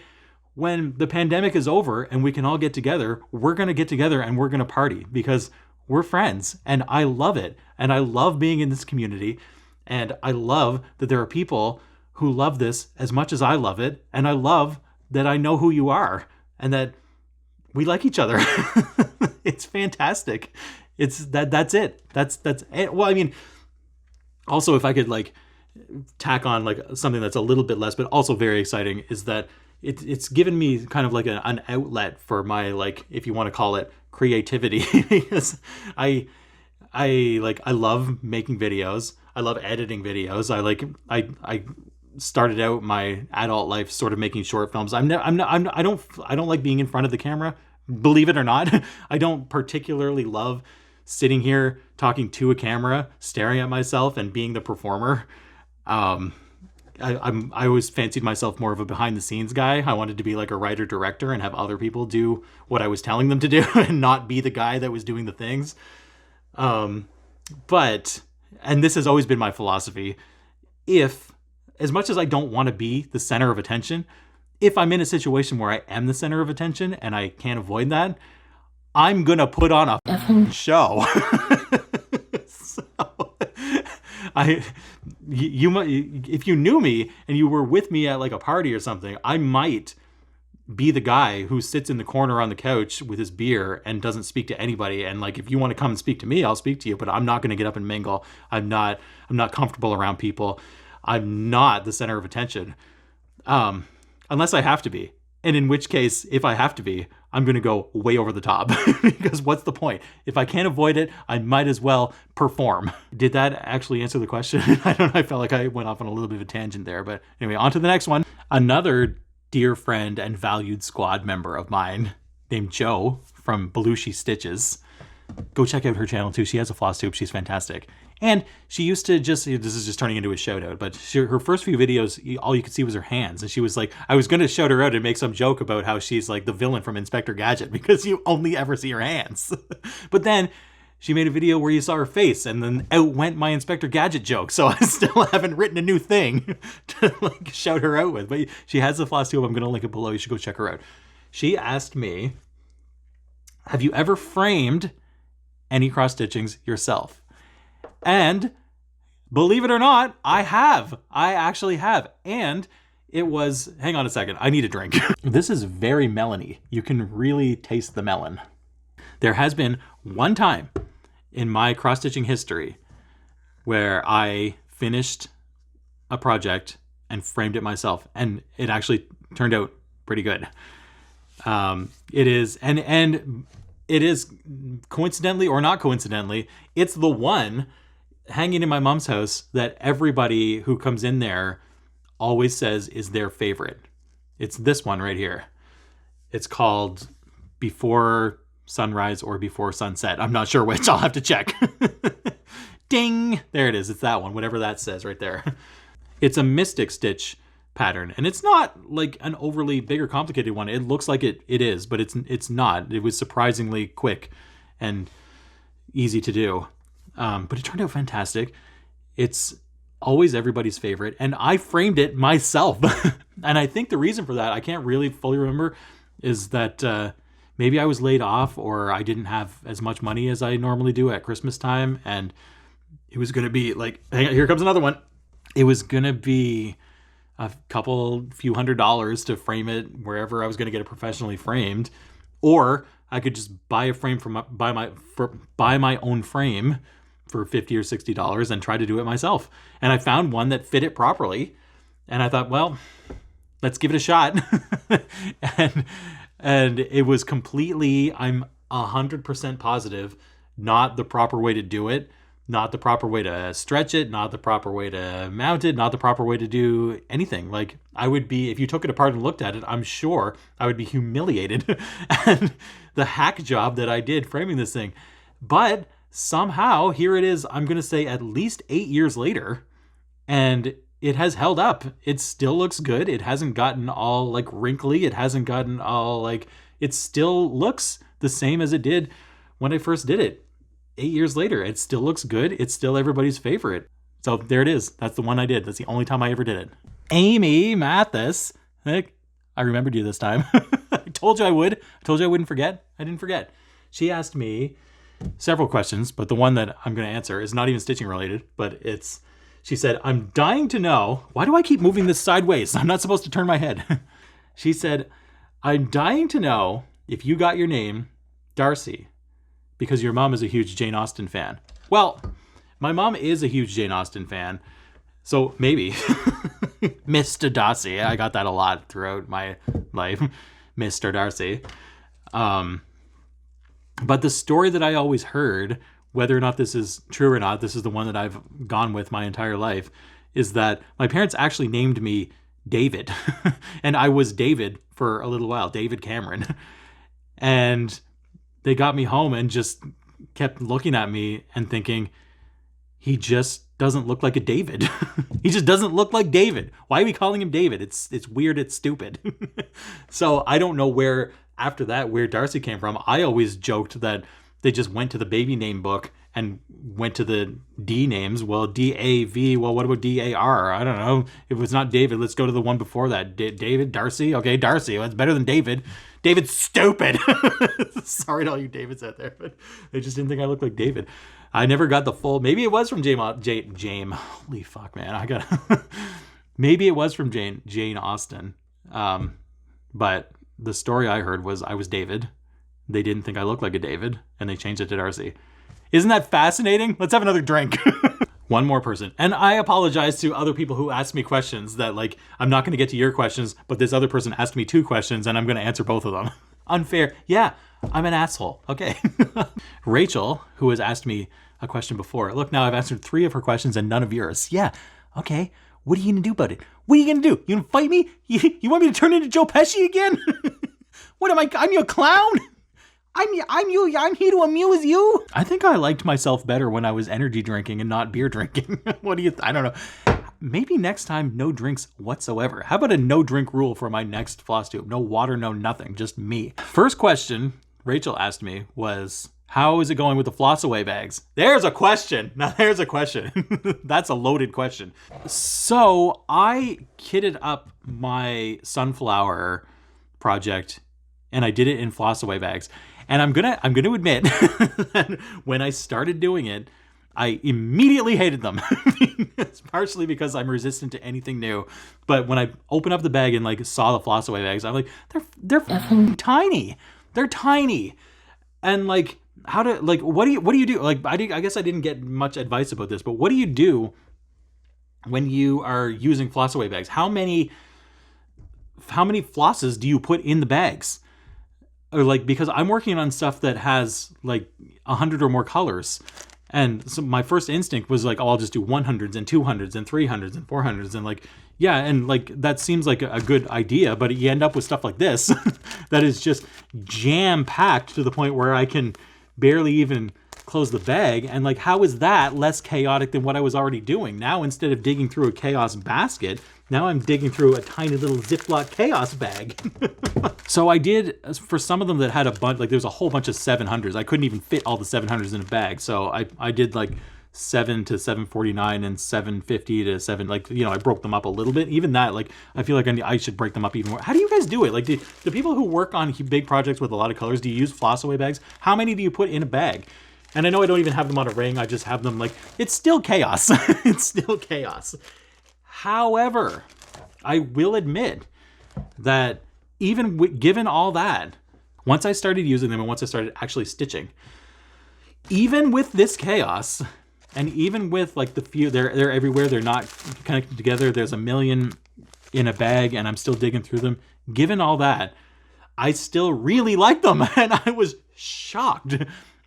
when the pandemic is over and we can all get together, we're going to get together and we're going to party because we're friends. And I love it. And I love being in this community. And I love that there are people who love this as much as I love it. And I love that I know who you are and that we like each other. It's fantastic. That's it. That's it. Well, I mean, also if I could like tack on like something that's a little bit less, but also very exciting, is that it's given me kind of like an outlet for my, like, if you want to call it creativity, because I love making videos. I love editing videos. I started out my adult life sort of making short films. I don't like being in front of the camera, believe it or not. I don't particularly love sitting here talking to a camera, staring at myself and being the performer. I always fancied myself more of a behind the scenes guy. I wanted to be like a writer director and have other people do what I was telling them to do and not be the guy that was doing the things. But, and this has always been my philosophy, as much as I don't want to be the center of attention, if I'm in a situation where I am the center of attention and I can't avoid that, I'm going to put on a show. So, if you knew me and you were with me at like a party or something, I might be the guy who sits in the corner on the couch with his beer and doesn't speak to anybody. And like, if you want to come and speak to me, I'll speak to you, but I'm not going to get up and mingle. I'm not comfortable around people. I'm not the center of attention. Unless I have to be. And in which case, if I have to be, I'm going to go way over the top because what's the point? If I can't avoid it, I might as well perform. Did that actually answer the question? I don't know. I felt like I went off on a little bit of a tangent there, but anyway, on to the next one. Another dear friend and valued squad member of mine named Joe from Belushi Stitches. Go check out her channel too. She has a floss tube. She's fantastic. And she used to this is just turning into a shout out, but her first few videos, all you could see was her hands. And she was like, I was going to shout her out and make some joke about how she's like the villain from Inspector Gadget because you only ever see her hands. But then she made a video where you saw her face and then out went my Inspector Gadget joke. So I still haven't written a new thing to like shout her out with, but she has the floss tube. I'm going to link it below. You should go check her out. She asked me, have you ever framed any cross stitchings yourself? And believe it or not, I have. I actually have. And it was, hang on a second, I need a drink. This is very melony. You can really taste the melon. There has been one time in my cross-stitching history where I finished a project and framed it myself, and it actually turned out pretty good. It is, and it is coincidentally or not coincidentally, it's the one hanging in my mom's house that everybody who comes in there always says is their favorite. It's this one right here. It's called Before Sunrise or Before Sunset. I'm not sure which. I'll have to check. Ding! There it is. It's that one, whatever that says right there. It's a mystic stitch pattern, and it's not like an overly big or complicated one. It looks like it is, but it's not. It was surprisingly quick and easy to do. But it turned out fantastic. It's always everybody's favorite, and I framed it myself. And I think the reason for that, I can't really fully remember, is that maybe I was laid off or I didn't have as much money as I normally do at Christmas time, and it was going to be like, hang on, here comes another one. It was going to be a few $100s to frame it wherever I was going to get it professionally framed, or I could just buy a frame buy my own frame for $50 or $60 and try to do it myself. And I found one that fit it properly, and I thought, well, let's give it a shot. and it was completely, I'm 100% positive, not the proper way to do it, not the proper way to stretch it, not the proper way to mount it, not the proper way to do anything. Like, I would be, if you took it apart and looked at it, I'm sure I would be humiliated and the hack job that I did framing this thing. But somehow, here it is, I'm going to say at least 8 years later, and it has held up. It still looks good. It hasn't gotten all like wrinkly. It hasn't gotten all like, it still looks the same as it did when I first did it. 8 years later, it still looks good. It's still everybody's favorite. So there it is. That's the one I did. That's the only time I ever did it. Amy Mathis. Heck, I remembered you this time. I told you I would. I told you I wouldn't forget. I didn't forget. She asked me several questions, but the one that I'm going to answer is not even stitching related, but she said, I'm dying to know, why do I keep moving this sideways? I'm not supposed to turn my head. She said, I'm dying to know if you got your name Darcy because your mom is a huge Jane Austen fan. Well, my mom is a huge Jane Austen fan, so maybe. Mr. Darcy. I got that a lot throughout my life. Mr. Darcy. But the story that I always heard, whether or not this is true or not, this is the one that I've gone with my entire life, is that my parents actually named me David. And I was David for a little while, David Cameron. And they got me home and just kept looking at me and thinking, he just doesn't look like a David. He just doesn't look like David. Why are we calling him David? It's weird, it's stupid. So I don't know where, after that, where Darcy came from. I always joked that they just went to the baby name book and went to the D names. Well, D-A-V, well, what about D-A-R? I don't know. If it's not David, let's go to the one before that. David, Darcy? Okay, Darcy. Well, that's better than David. David's stupid. Sorry to all you Davids out there, but they just didn't think I looked like David. I never got the full, maybe it was from Jane, holy fuck, man. Maybe it was from Jane Austen. But the story I heard was I was David. They didn't think I looked like a David, and they changed it to Darcy. Isn't that fascinating? Let's have another drink. One more person. And I apologize to other people who asked me questions that, like, I'm not going to get to your questions, but this other person asked me 2 questions, and I'm going to answer both of them. Unfair. Yeah, I'm an asshole. Okay. Rachel, who has asked me a question before. Look, now I've answered 3 of her questions and none of yours. Yeah. Okay. What are you going to do about it? What are you going to do? You going to fight me? You want me to turn into Joe Pesci again? What am I? I'm your clown? I'm here to amuse you. I think I liked myself better when I was energy drinking and not beer drinking. What do you, I don't know. Maybe next time, no drinks whatsoever. How about a no drink rule for my next floss tube? No water, no nothing, just me. First question Rachel asked me was, how is it going with the floss away bags? There's a question. Now there's a question. That's a loaded question. So I kitted up my sunflower project and I did it in floss away bags. And I'm gonna admit that when I started doing it, I immediately hated them. It's partially because I'm resistant to anything new. But when I opened up the bag and like saw the floss away bags, I'm like, they're tiny. They're tiny. And like, how to, like, what do you do? Like, I guess I didn't get much advice about this, but what do you do when you are using floss away bags? How many flosses do you put in the bags? Or like, because I'm working on stuff that has like 100 or more colors. And so my first instinct was like, oh, I'll just do 100s and 200s and 300s and 400s. And like, yeah. And like, that seems like a good idea, but you end up with stuff like this that is just jam packed to the point where I can barely even close the bag. And like, how is that less chaotic than what I was already doing? Now, instead of digging through a chaos basket, now I'm digging through a tiny little Ziploc chaos bag. So I did, for some of them that had a bunch, like there was a whole bunch of 700s. I couldn't even fit all the 700s in a bag. So I did like 7 to 749 and 750 to 7, like, you know, I broke them up a little bit. Even that, like, I feel like I should break them up even more. How do you guys do it? Like, the people who work on big projects with a lot of colors, do you use floss away bags? How many do you put in a bag? And I know I don't even have them on a ring. I just have them like, it's still chaos. It's still chaos. However, I will admit that even given all that, once I started using them and once I started actually stitching, even with this chaos, and even with like the few, they're everywhere, they're not connected together, there's a million in a bag and I'm still digging through them. Given all that, I still really like them. And I was shocked.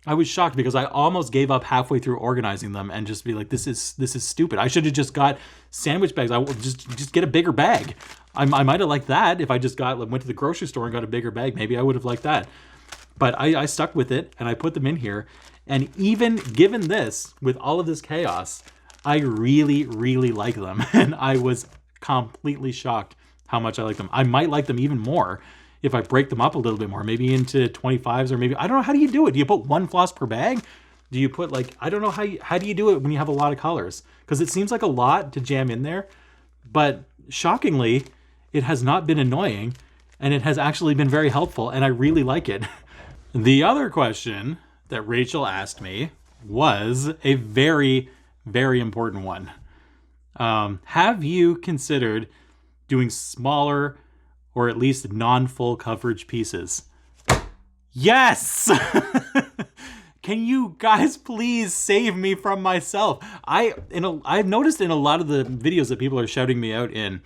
I was shocked because I almost gave up halfway through organizing them and just be like, this is stupid. I should have just got sandwich bags. I will just get a bigger bag. I might have liked that if I just went to the grocery store and got a bigger bag. Maybe I would have liked that. But I stuck with it and I put them in here. And even given this, with all of this chaos, I really, really like them. And I was completely shocked how much I like them. I might like them even more if I break them up a little bit more, maybe into 25s, or maybe, I don't know, how do you do it? Do you put one floss per bag? Do you put like, I don't know, how do you do it when you have a lot of colors? Because it seems like a lot to jam in there, but shockingly, it has not been annoying, and it has actually been very helpful, and I really like it. The other question that Rachel asked me was a very, very important one. Have you considered doing smaller or at least non-full coverage pieces. Yes! Can you guys please save me from myself? I've noticed in a lot of the videos that people are shouting me out in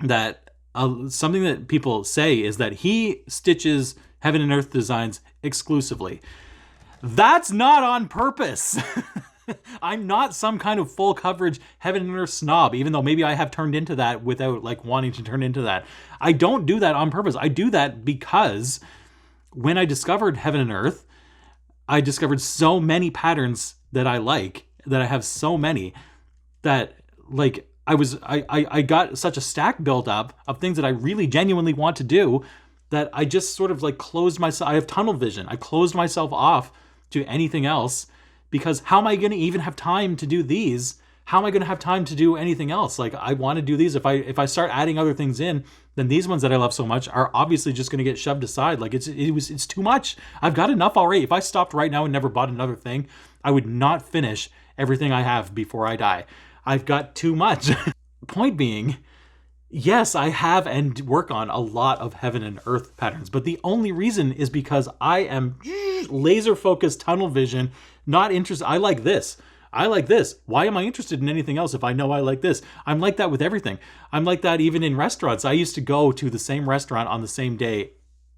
that something that people say is that he stitches Heaven and Earth designs exclusively. That's not on purpose. I'm not some kind of full coverage Heaven and Earth snob, even though maybe I have turned into that without like wanting to turn into that. I don't do that on purpose. I do that because when I discovered Heaven and Earth, I discovered so many patterns that I like, that I have so many that like I got such a stack built up of things that I really genuinely want to do that I just sort of like closed myself. I have tunnel vision. I closed myself off to anything else because how am I going to even have time to do these? How am I going to have time to do anything else? Like I want to do these. If I start adding other things in, then these ones that I love so much are obviously just going to get shoved aside. Like it's too much. I've got enough already. If I stopped right now and never bought another thing, I would not finish everything I have before I die. I've got too much. Point being, yes, I have and work on a lot of Heaven and Earth patterns, but the only reason is because I am laser focused, tunnel vision, not interested. I like this. I like this. Why am I interested in anything else if I know I like this? I'm like that with everything. I'm like that even in restaurants. I used to go to the same restaurant on the same day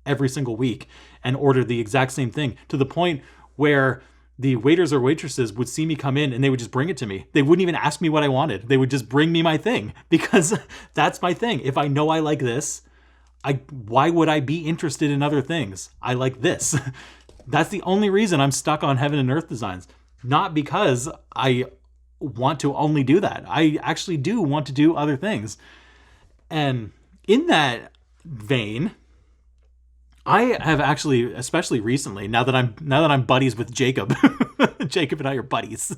every single week and order the exact same thing, to the point where the waiters or waitresses would see me come in and they would just bring it to me. They wouldn't even ask me what I wanted. They would just bring me my thing because that's my thing. If I know I like this, why would I be interested in other things? I like this. That's the only reason I'm stuck on Heaven and Earth designs. Not because I want to only do that. I actually do want to do other things. And in that vein, I have actually, especially recently, now that I'm buddies with Jacob, Jacob and I are buddies,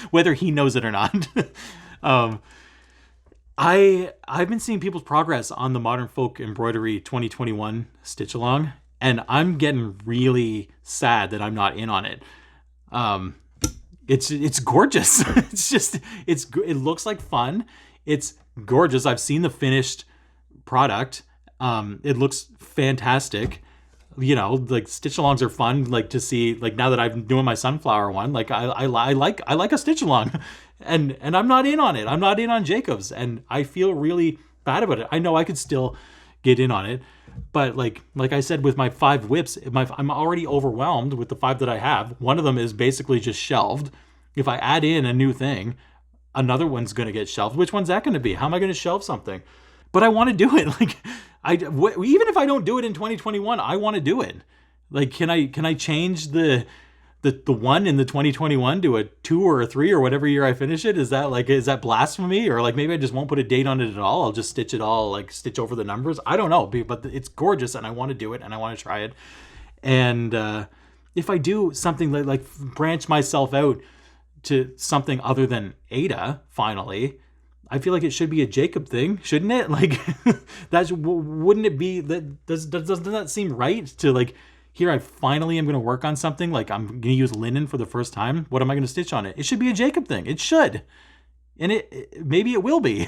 whether he knows it or not. I've been seeing people's progress on the Modern Folk Embroidery 2021 stitch along, and I'm getting really sad that I'm not in on it. It's gorgeous. It looks like fun. It's gorgeous. I've seen the finished product. It looks fantastic. You know, like stitch alongs are fun. Like to see, like now that I'm doing my sunflower one, like I like a stitch along, and I'm not in on it. I'm not in on Jacob's, and I feel really bad about it. I know I could still get in on it, but like I said with my 5 whips, I'm already overwhelmed with the 5 that I have. One of them is basically just shelved. If I add in a new thing, another one's going to get shelved. Which one's that going to be? How am I going to shelve something? But I want to do it. Like even if I don't do it in 2021, I want to do it. Like, can I change the 1 in the 2021 to a 2 or a 3 or whatever year I finish it? Is that blasphemy? Or like maybe I just won't put a date on it at all. I'll just stitch it all, like stitch over the numbers. I don't know, but it's gorgeous and I want to do it and I want to try it. And if I do something like branch myself out to something other than Ada, finally, I feel like it should be a Jacob thing, shouldn't it? Like, wouldn't it be that? Doesn't that seem right? To like, here I finally am going to work on something. Like I'm going to use linen for the first time. What am I going to stitch on it? It should be a Jacob thing. It should, and maybe it will be.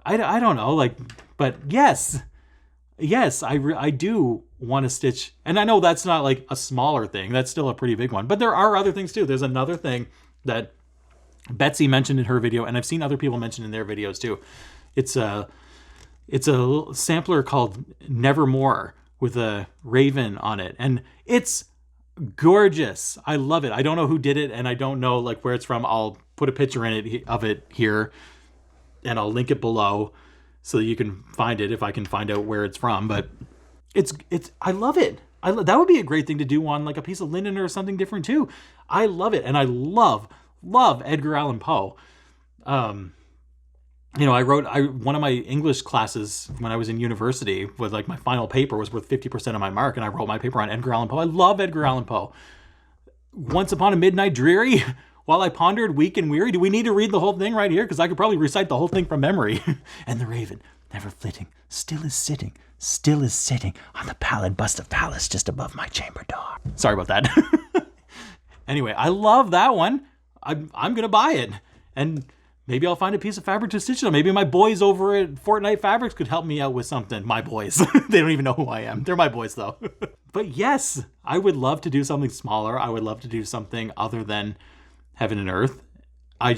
I don't know. Like, but yes, I do want to stitch, and I know that's not like a smaller thing. That's still a pretty big one. But there are other things too. There's another thing that Betsy mentioned in her video, and I've seen other people mention in their videos too. It's a little sampler called Nevermore with a raven on it, and it's gorgeous. I love it. I don't know who did it, and I don't know like where it's from. I'll put a picture of it here, and I'll link it below so that you can find it if I can find out where it's from. But it's I love it. That would be a great thing to do on like a piece of linen or something different too. I love it, and I love Edgar Allan Poe. You know, one of my English classes when I was in university was like my final paper was worth 50% of my mark, and I wrote my paper on Edgar Allan Poe. I love Edgar Allan Poe. Once Upon a Midnight Dreary, while I pondered weak and weary. Do we need to read the whole thing right here? Because I could probably recite the whole thing from memory. And the raven, never flitting, still is sitting on the pallid bust of Pallas just above my chamber door. Sorry about that. Anyway, I love that one. I'm going to buy it. And maybe I'll find a piece of fabric to stitch it on. Maybe my boys over at Fortnite Fabrics could help me out with something. My boys. They don't even know who I am. They're my boys though. But yes, I would love to do something smaller. I would love to do something other than Heaven and Earth. I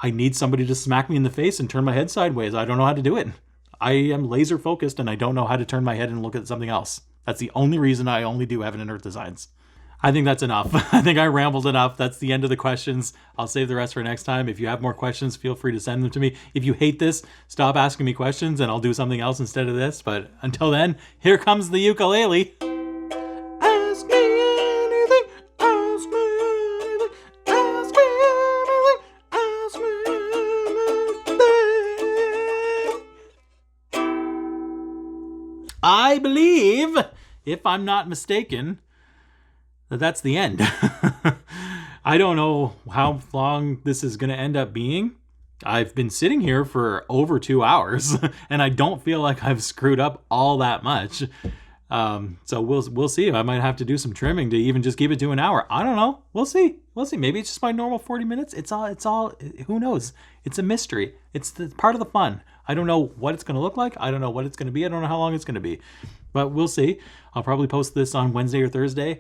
need somebody to smack me in the face and turn my head sideways. I don't know how to do it. I am laser focused and I don't know how to turn my head and look at something else. That's the only reason I only do Heaven and Earth designs. I think that's enough. I think I rambled enough. That's the end of the questions. I'll save the rest for next time. If you have more questions, feel free to send them to me. If you hate this, stop asking me questions and I'll do something else instead of this. But until then, here comes the ukulele. Ask me anything, ask me anything, ask me anything, ask me anything. I believe, if I'm not mistaken, that's the end. I don't know how long this is going to end up being. I've been sitting here for over 2 hours and I don't feel like I've screwed up all that much. So we'll see. I might have to do some trimming to even just keep it to an hour. I don't know. We'll see. Maybe it's just my normal 40 minutes. It's all, who knows? It's a mystery. It's part of the fun. I don't know what it's going to look like. I don't know what it's going to be. I don't know how long it's going to be, but we'll see. I'll probably post this on Wednesday or Thursday,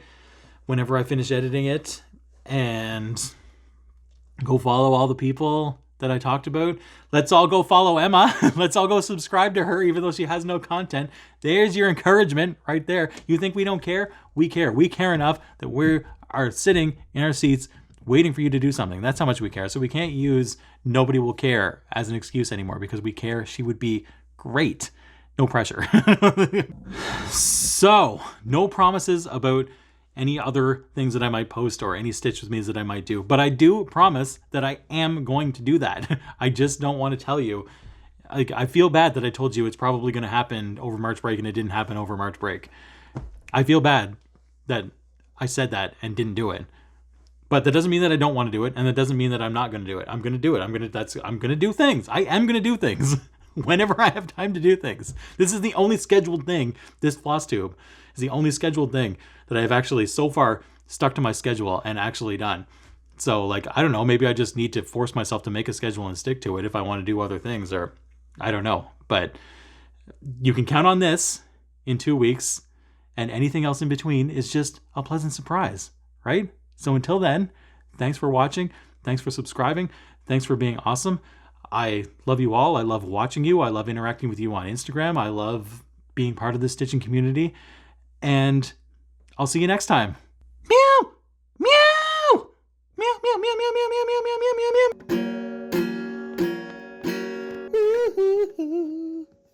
whenever I finish editing it, and go follow all the people that I talked about. Let's all go follow Emma. Let's all go subscribe to her, even though she has no content. There's your encouragement right there. You think we don't care? We care. We care enough that we are sitting in our seats waiting for you to do something. That's how much we care. So we can't use nobody will care as an excuse anymore, because we care. She would be great. No pressure. So, no promises about any other things that I might post or any Stitch With Me's that I might do. But I do promise that I am going to do that. I just don't want to tell you. I feel bad that I told you it's probably going to happen over March break and it didn't happen over March break. I feel bad that I said that and didn't do it. But that doesn't mean that I don't want to do it, and that doesn't mean that I'm not going to do it. I'm going to do it. I'm going to do things. I am going to do things whenever I have time to do things. This is the only scheduled thing. This floss tube is the only scheduled thing that I've actually so far stuck to my schedule and actually done. So, like, I don't know, maybe I just need to force myself to make a schedule and stick to it if I want to do other things, or I don't know. But you can count on this in 2 weeks, and anything else in between is just a pleasant surprise, right? So until then, thanks for watching. Thanks for subscribing. Thanks for being awesome. I love you all. I love watching you. I love interacting with you on Instagram. I love being part of the stitching community. And I'll see you next time. Meow! Meow! Meow, meow, meow, meow, meow, meow, meow, meow, meow, meow, meow.